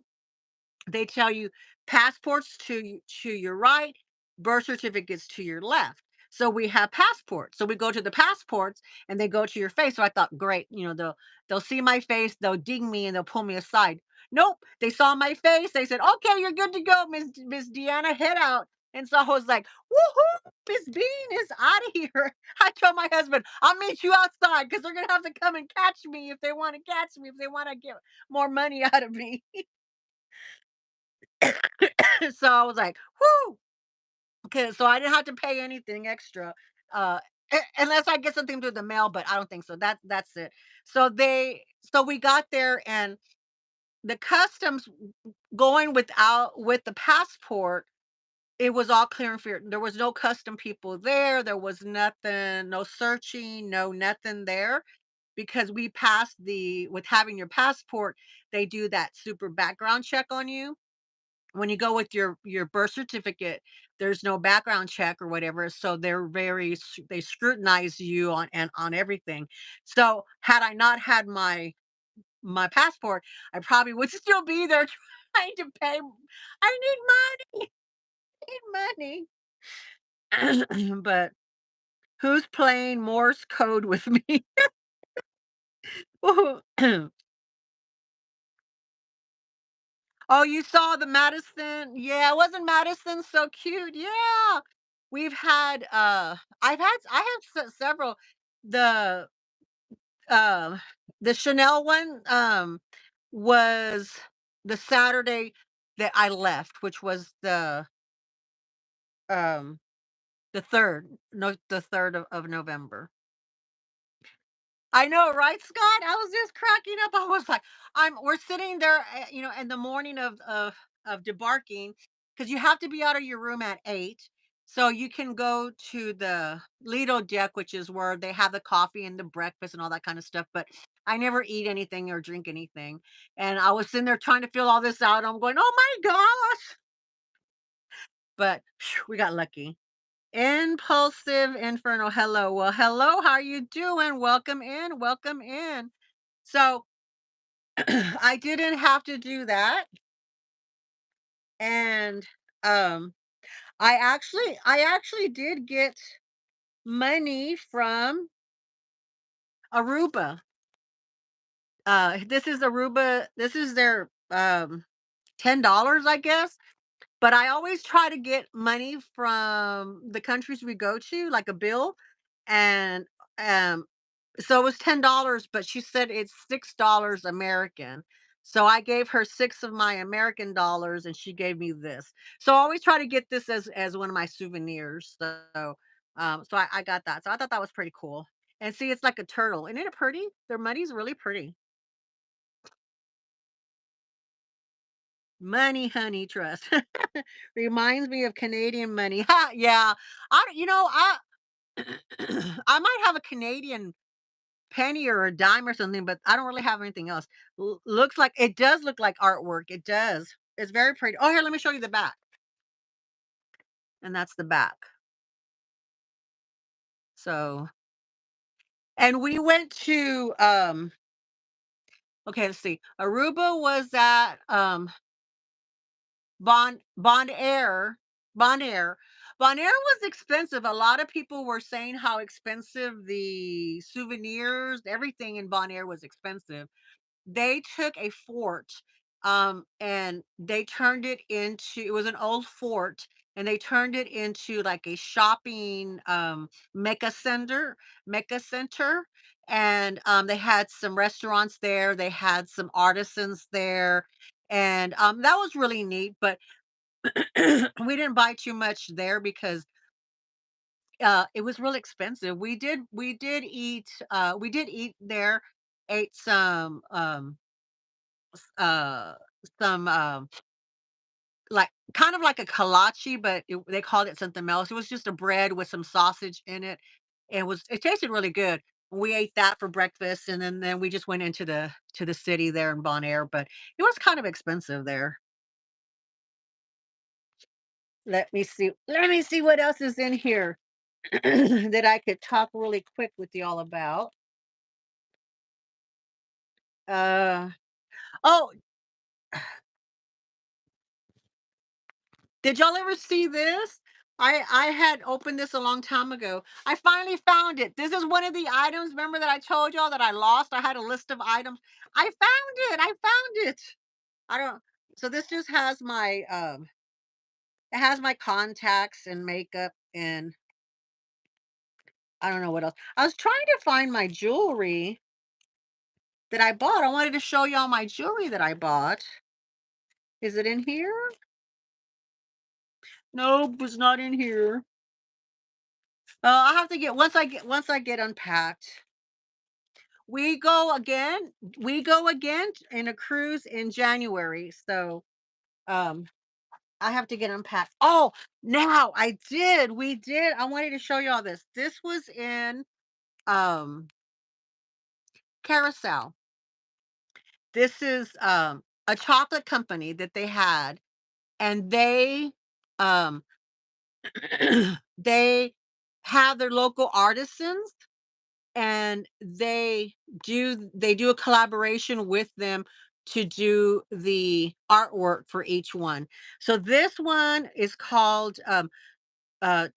they tell you passports to your right, birth certificates to your left. So we have passports. So we go to the passports and they go to your face. So I thought, great, they'll see my face, they'll ding me and they'll pull me aside. Nope, they saw my face. They said, "Okay, you're good to go, Miss Deanna, head out." And so I was like, "Woohoo! Miss Bean is out of here." I told my husband, "I'll meet you outside because they're gonna have to come and catch me if they want to catch me, if they want to get more money out of me." So I was like, "Whoo!" Okay, so I didn't have to pay anything extra, unless I get something through the mail, but I don't think so. That's it. So we got there, and the customs going with the passport, it was all clear and fair. There was no custom people there. There was nothing, no searching, no nothing there. Because we passed with having your passport, they do that super background check on you when you go with your birth certificate. There's no background check or whatever, so they scrutinize you on everything. So had I not had my passport, I probably would still be there trying to pay. I need money. But who's playing Morse code with me? Oh, you saw the Madison? Yeah, wasn't Madison so cute? Yeah. We've had I have several. The uh the Chanel one was the Saturday that I left, which was um the 3rd, no the 3rd of November. I know, right, Scott? I was just cracking up. I was like, we're sitting there, in the morning of debarking, because you have to be out of your room at 8. So you can go to the Lido deck, which is where they have the coffee and the breakfast and all that kind of stuff. But I never eat anything or drink anything. And I was sitting there trying to fill all this out. I'm going, oh my gosh. But phew, we got lucky. Impulsive Inferno. Hello. Well, hello. How are you doing? Welcome in. Welcome in. So I didn't have to do that. And um I actually did get money from Aruba. This is Aruba. This is their $10, I guess. But I always try to get money from the countries we go to, like a bill, and, um, so it was $10, but she said it's $6 American. So I gave her 6 of my American dollars, and she gave me this. So I always try to get this as one of my souvenirs. So I got that. So I thought that was pretty cool. And see, it's like a turtle. Isn't it pretty? Their money's really pretty. Money, honey, trust. Reminds me of Canadian money. Ha, yeah. I might have a Canadian penny or a dime or something, but I don't really have anything else. Looks like it does look like artwork. It does. It's very pretty. Oh, here, let me show you the back. And that's the back. So, and we went to okay, let's see. Aruba was at Bon Air. Bon Air. Bon Air was expensive. A lot of people were saying how expensive the souvenirs, everything in Bon Air was expensive. They took a fort, and they turned it into, it was an old fort, and they turned it into like a shopping mecca center. And they had some restaurants there, they had some artisans there, and that was really neat. But we didn't buy too much there because it was really expensive. We did eat there, ate uh some like kind of like a kolache, but they called it something else. It was just a bread with some sausage in it. It tasted really good. We ate that for breakfast, and then we just went into the city there in Bon Air, but it was kind of expensive there. Let me see what else is in here that I could talk really quick with y'all about. Uh oh, did y'all ever see this? I had opened this a long time ago. I finally found it. This is one of the items. Remember that I told y'all that I lost? I had a list of items. I found it. I found it. I don't. So this just has my it has my contacts and makeup, and I don't know what else. I was trying to find my jewelry that I bought. I wanted to show y'all my jewelry that I bought. Is it in here? Nope, it's not in here. I have to get once I get unpacked. We go again in a cruise in January. So um I have to get unpacked. Oh, now I did. We did. I wanted to show you all this. This was in um Carousel. This is a chocolate company that they had, and um they have their local artisans, and they do a collaboration with them to do the artwork for each one. So this one is called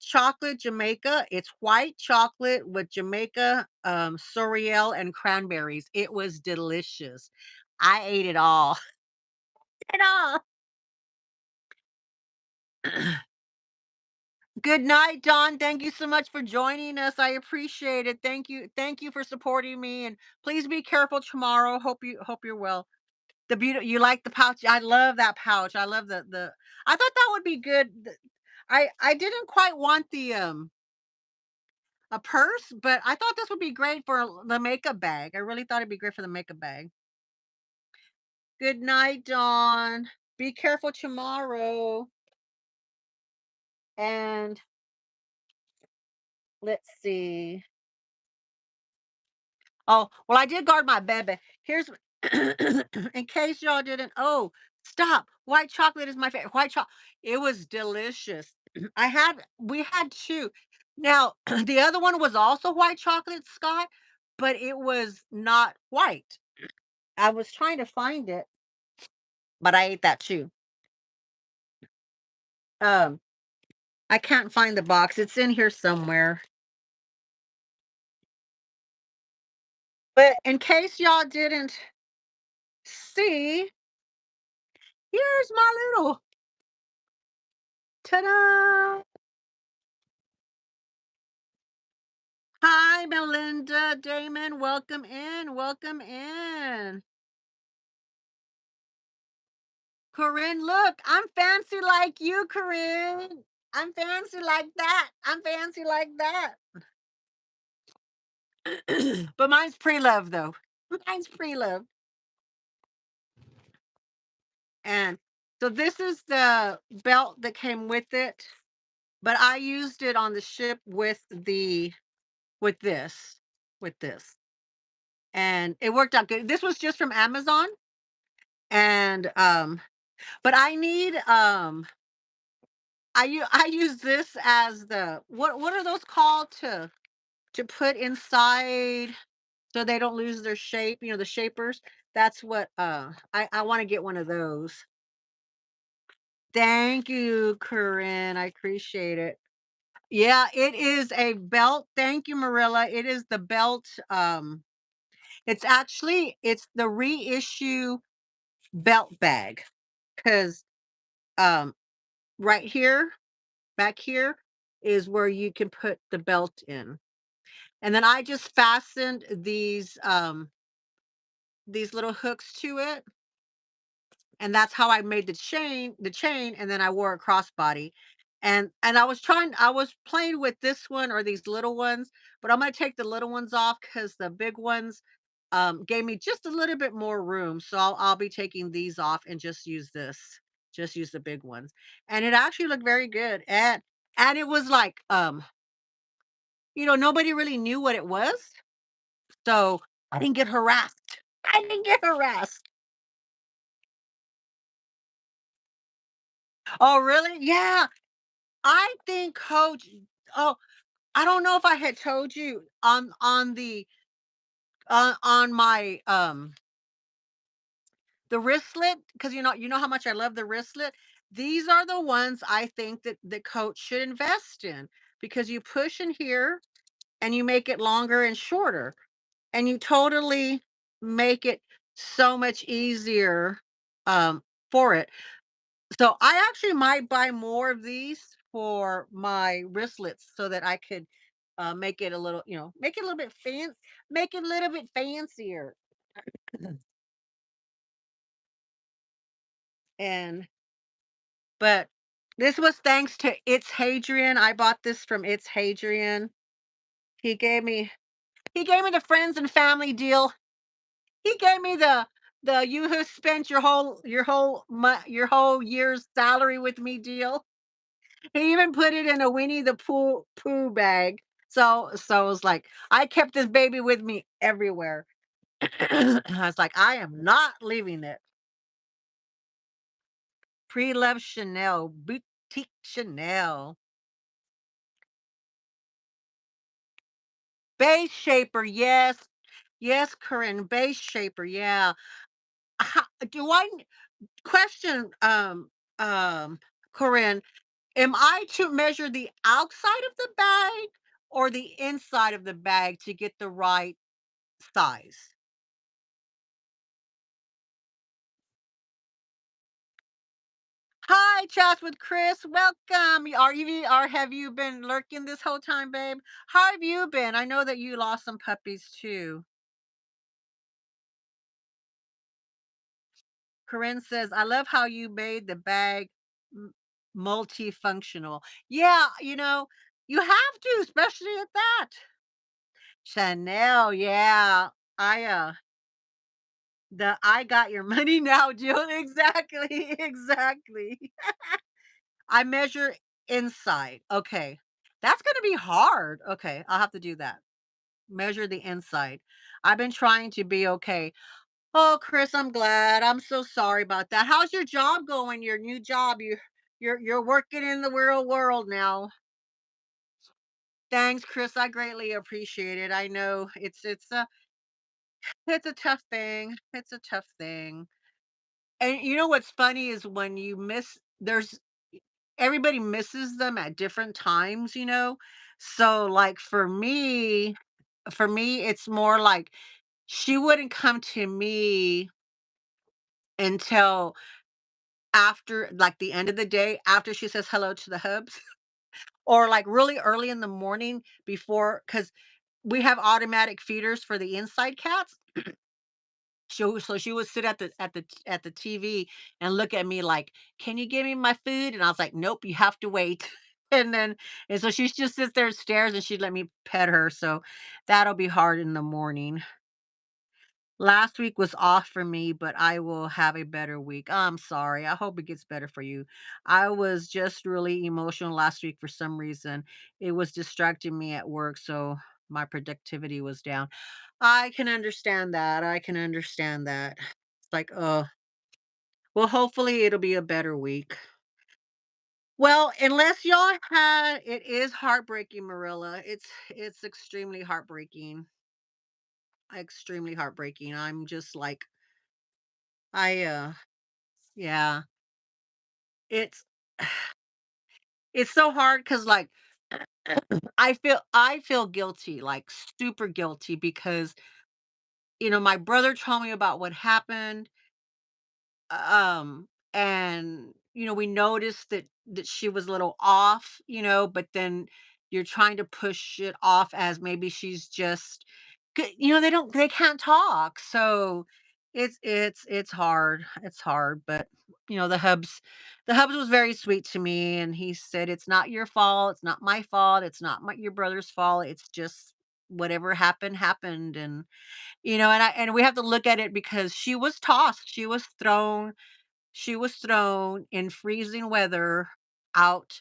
chocolate Jamaica. It's white chocolate with Jamaica Soriel and cranberries. It was delicious. I ate it all. It all. Good night, Don. Thank you so much for joining us. I appreciate it. Thank you. Thank you for supporting me. And please be careful tomorrow. Hope you're well. You like the pouch? I love that pouch. I love the I thought that would be good. I didn't quite want the a purse, but I thought this would be great for the makeup bag. I really thought it'd be great for the makeup bag. Good night, Dawn. Be careful tomorrow. And let's see. Oh, well, I did guard my baby. Here's in case y'all didn't. Oh, stop. White chocolate is my favorite. White chocolate. It was delicious. we had 2. Now, the other one was also white chocolate Scott, but it was not white. I was trying to find it, but I ate that too. Um, I can't find the box. It's in here somewhere. But in case y'all didn't see, here's my little ta-da! Hi, Melinda Damon. Welcome in. Welcome in. Corinne, look, I'm fancy like you, Corinne. I'm fancy like that. I'm fancy like that. But mine's pre-loved though. Mine's pre-loved. And so this is the belt that came with it, but I used it on the ship with this, with this. And it worked out good. This was just from Amazon. And but I need I use this as the what are those called to put inside so they don't lose their shape, the shapers. That's what I want to get one of those. Thank you, Corinne. I appreciate it. Yeah, it is a belt. Thank you, Marilla. It is the belt. It's the reissue belt bag because um right here, back here is where you can put the belt in. And then I just fastened these little hooks to it, and that's how I made the chain, and then I wore a crossbody. And I was playing with this one or these little ones, but I'm gonna take the little ones off because the big ones gave me just a little bit more room. So I'll be taking these off and just use this. Just use the big ones. And it actually looked very good. And it was like nobody really knew what it was. So I didn't get harassed. I didn't get harassed. Oh, really? Yeah. I think Coach. Oh, I don't know if I had told you on my the wristlet, because you know how much I love the wristlet. These are the ones I think that the coach should invest in because you push in here and you make it longer and shorter, and you totally make it so much easier for it. So I actually might buy more of these for my wristlets so that I could make it a little, make it a little bit make it a little bit fancier. And but this was thanks to It's Hadrian. I bought this from It's Hadrian. He gave me he gave me the friends and family deal. He gave me the you have spent your whole year's salary with me deal. He even put it in a Winnie the Pooh bag. So it was like I kept this baby with me everywhere. I was like, I am not leaving it. Pre-love Chanel, boutique Chanel. Base shaper, yes. Yes, Corinne, base shaper, yeah. Do I question Corinne, am I to measure the outside of the bag or the inside of the bag to get the right size? Hi, chat with Chris. Welcome. Are have you been lurking this whole time, babe? How have you been? I know that you lost some puppies too. Corinne says, I love how you made the bag m- multifunctional. Yeah, you have to, especially at that. Chanel, yeah. I got your money now, Jill. Exactly, exactly. I measure inside. Okay. That's gonna be hard. Okay, I'll have to do that. Measure the inside. I've been trying to be okay. Oh, Chris, I'm glad. I'm so sorry about that. How's your job going? Your new job? You're working in the real world now. Thanks, Chris. I greatly appreciate it. I know it's a tough thing. It's a tough thing. And you know what's funny is when you miss there's everybody misses them at different times, you know? So like for me it's more like she wouldn't come to me until after like the end of the day after she says hello to the hubs or like really early in the morning before cuz we have automatic feeders for the inside cats. She would sit at the TV and look at me like, "Can you give me my food?" And I was like, "Nope, you have to wait." And so she just sits there and stares, and she'd let me pet her. So that'll be hard in the morning. Last week was off for me, but I will have a better week. I'm sorry. I hope it gets better for you. I was just really emotional last week for some reason. It was distracting me at work, so my productivity was down. I can understand that. I can understand that. It's like, oh, well, hopefully it'll be a better week. Well, unless y'all had, it is heartbreaking, Marilla. It's extremely heartbreaking. Extremely heartbreaking. I'm just like, I yeah, it's it's so hard because like I feel guilty, like super guilty because my brother told me about what happened. And we noticed that she was a little off, but then you're trying to push it off as maybe she's just they can't talk. So it's hard. It's hard, but the hubs was very sweet to me, and he said it's not your fault, it's not my fault, it's not your brother's fault, it's just whatever happened. And we have to look at it because she was tossed, she was thrown in freezing weather out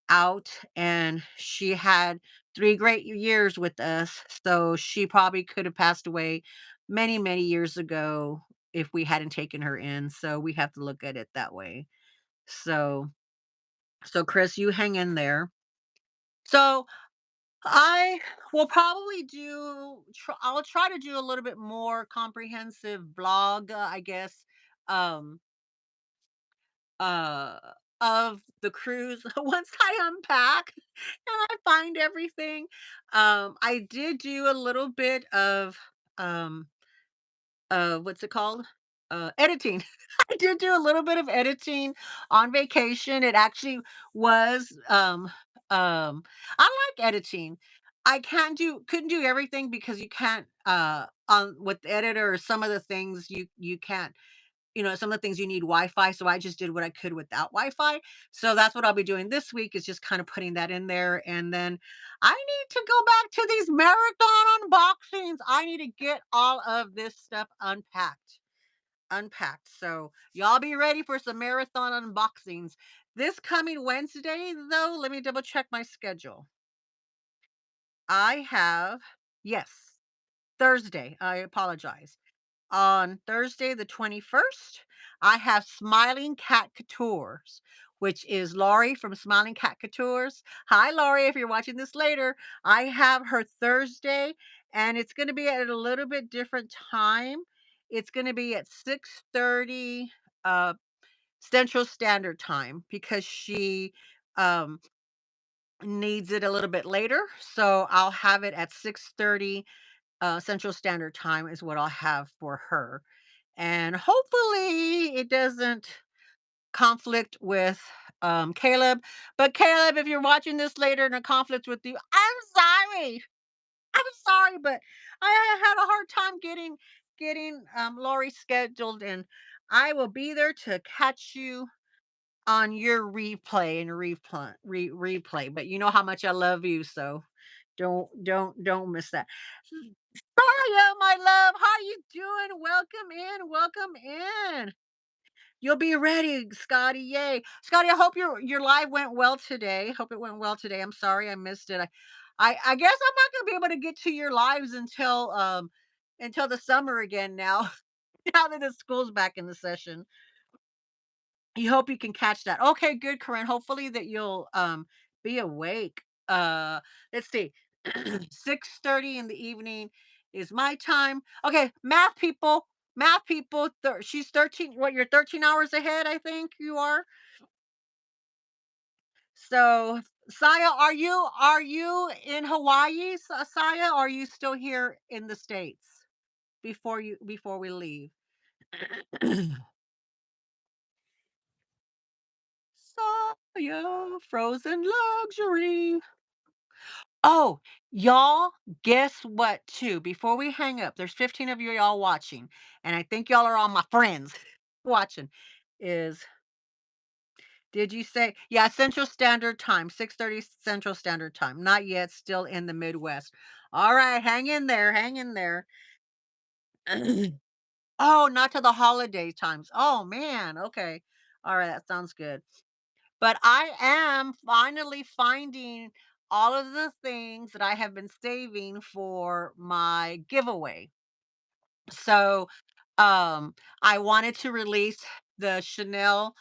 out, and she had 3 great years with us, so she probably could have passed away many, many years ago if we hadn't taken her in, so we have to look at it that way. So Chris, you hang in there. So, I will probably I'll try to do a little bit more comprehensive vlog, I guess, um uh of the cruise once I unpack and I find everything. I did do a little bit of um what's it called? Editing. I did do a little bit of editing on vacation. It actually was I like editing. I couldn't do everything because you can't on with the editor, some of the things you can't, some of the things you need Wi-Fi, so I just did what I could without Wi-Fi. So that's what I'll be doing this week is just kind of putting that in there. And then I need to go back to these marathon unboxings. I need to get all of this stuff unpacked. So y'all be ready for some marathon unboxings. This coming Wednesday, though, let me double check my schedule. I have, yes, Thursday. I apologize. On Thursday, the 21st, I have Smiling Cat Coutures, which is Laurie from Smiling Cat Coutures. Hi, Laurie, if you're watching this later. I have her Thursday, and it's going to be at a little bit different time. It's going to be at 6:30 uh, Central Standard Time because she um, needs it a little bit later. So I'll have it at 6:30 Central Standard Time is what I'll have for her. And hopefully it doesn't conflict with Caleb. But Caleb, if you're watching this later and it conflicts with you, I'm sorry. I'm sorry, but I had a hard time getting Lori scheduled, and I will be there to catch you on your replay. But you know how much I love you, so don't miss that. Saria, my love, how you doing? Welcome in, welcome in. You'll be ready, Scotty. Yay. Scotty, I hope your live went well today. Hope it went well today. I'm sorry I missed it. I guess I'm not gonna be able to get to your lives until the summer again now. Now that the school's back in the session. You hope you can catch that. Okay, good, Corinne. Hopefully that you'll be awake. Let's see. 6:30 in the evening is my time. Okay, math people. Math people. She's 13. What, you're 13 hours ahead, I think you are. So, Saya, are you in Hawaii, Saya? Or are you still here in the States before we leave? Saya, frozen luxury. Oh, y'all, guess what, too? Before we hang up, there's 15 of you y'all watching, and I think y'all are all my friends watching. Is did you say, yeah, Central Standard Time, 6:30 Central Standard Time. Not yet, still in the Midwest. All right, hang in there, hang in there. Oh, not to the holiday times. Oh man, okay. All right, that sounds good. But I am finally finding all of the things that I have been saving for my giveaway. So, I wanted to release the Chanel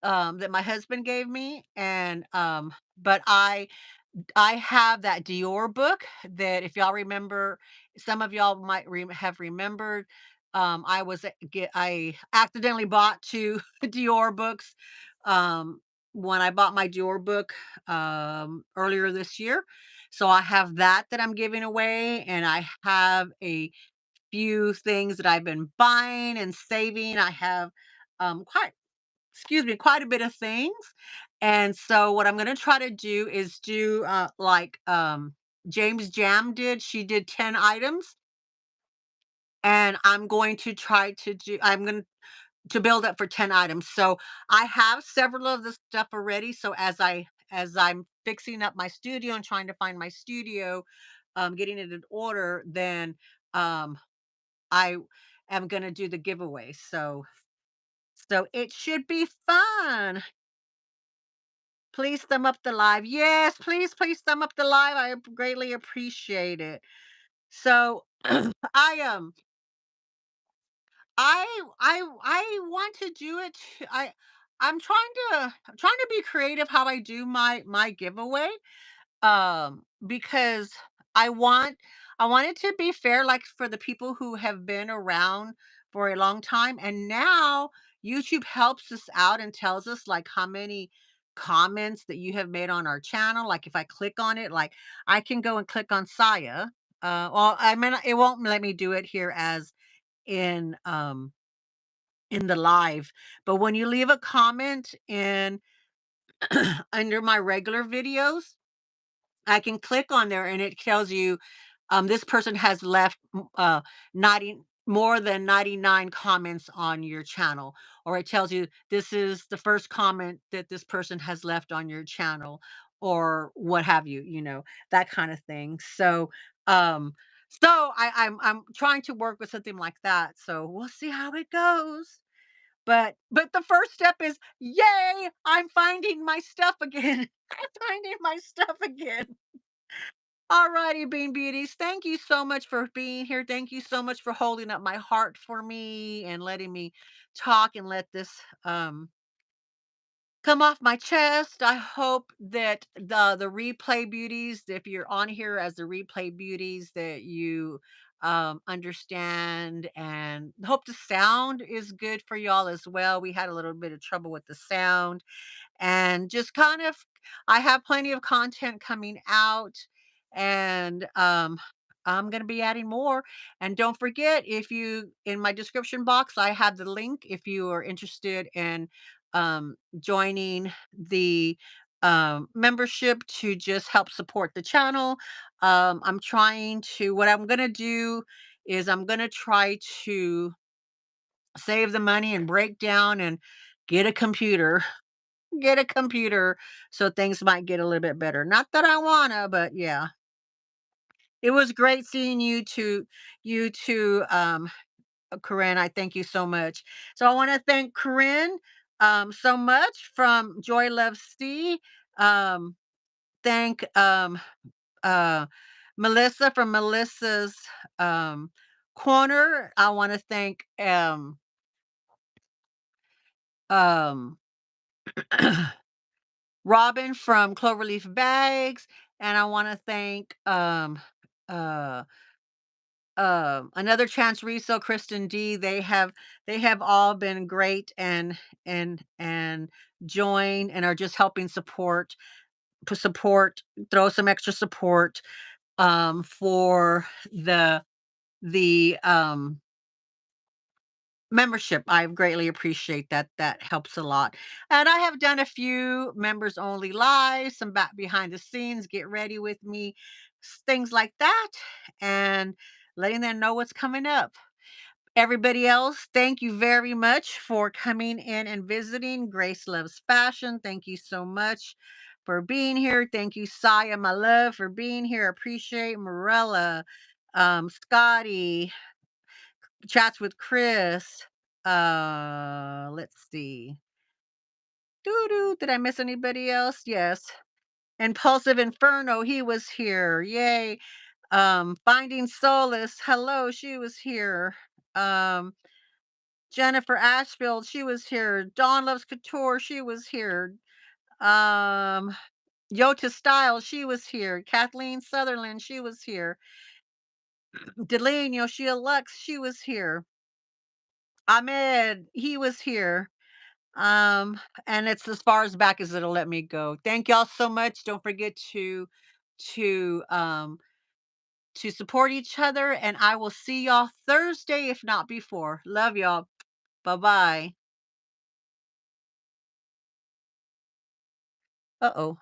that my husband gave me, and but I have that Dior book that, if y'all remember, some of y'all might have remembered. I accidentally bought two Dior books when I bought my Dior book earlier this year. So I have that I'm giving away, and I have a few things that I've been buying and saving. I have quite quite a bit of things. And so what I'm gonna try to do is do, like, James Jam did. She did 10 items, and I'm going to try to do I'm gonna to build up for 10 items. So I have several of the stuff already. So as I'm fixing up my studio and trying to find my studio, getting it in order, then, I am gonna do the giveaway. So it should be fun. Please thumb up the live. Yes, please thumb up the live. I greatly appreciate it. So I I want to do it. I'm trying to be creative how I do my giveaway, because I want I want it to be fair, like, for the people who have been around for a long time, and now YouTube helps us out and tells us, like, how many comments that you have made on our channel. Like, if I click on it, like, I can go and click on Saya. Well, I mean, it won't let me do it here as in in the live, but when you leave a comment in under my regular videos, I can click on there and it tells you, this person has left 90 more than 99 comments on your channel, or it tells you this is the first comment that this person has left on your channel, or what have you, that kind of thing. So I'm trying to work with something like that. So we'll see how it goes. But the first step is, yay, I'm finding my stuff again. I'm finding my stuff again. All righty, Bean Beauties. Thank you so much for being here. Thank you so much for holding up my heart for me and letting me talk and let this come off my chest. I hope that the replay beauties, if you're on here as the replay beauties, that you understand, and hope the sound is good for y'all as well. We had a little bit of trouble with the sound, and just kind of, I have plenty of content coming out, and I'm going to be adding more. And don't forget, if you, in my description box, I have the link if you are interested in joining the membership to just help support the channel. What I'm going to do is I'm going to try to save the money and break down and get a computer. Get a computer, so things might get a little bit better. Not that I wanna, but yeah. It was great seeing you too, Corinne. I thank you so much. So I wanna thank Corinne, so much, from Joy Loves C. Um, thank, uh, Melissa from Melissa's, um, Corner. I wanna thank, Robin from Cloverleaf Bags, and I wanna thank, uh, Another Chance Resale, Kristen D. They have all been great and join and are just helping support, throw some extra support, for the membership. I greatly appreciate that. That helps a lot. And I have done a few members only lives, some back behind the scenes, get ready with me, things like that, and letting them know what's coming up. Everybody else, thank you very much for coming in and visiting. Grace Loves Fashion. Thank you so much for being here. Thank you, Saya, my love, for being here. Appreciate Morella, Scotty, Chats with Chris. Let's see. Doo doo. Did I miss anybody else? Yes. Impulsive Inferno, he was here. Yay. Finding Solace. Hello, she was here. Um, Jennifer Ashfield, she was here. Dawn Loves Couture, she was here. Um, Yota Styles, she was here. Kathleen Sutherland, she was here. Delane Yoshia Lux, she was here. Ahmed, he was here. Um, and it's as far as back as it'll let me go. Thank y'all so much. Don't forget to to support each other, and I will see y'all Thursday, if not before. Love y'all. Bye bye. Uh oh.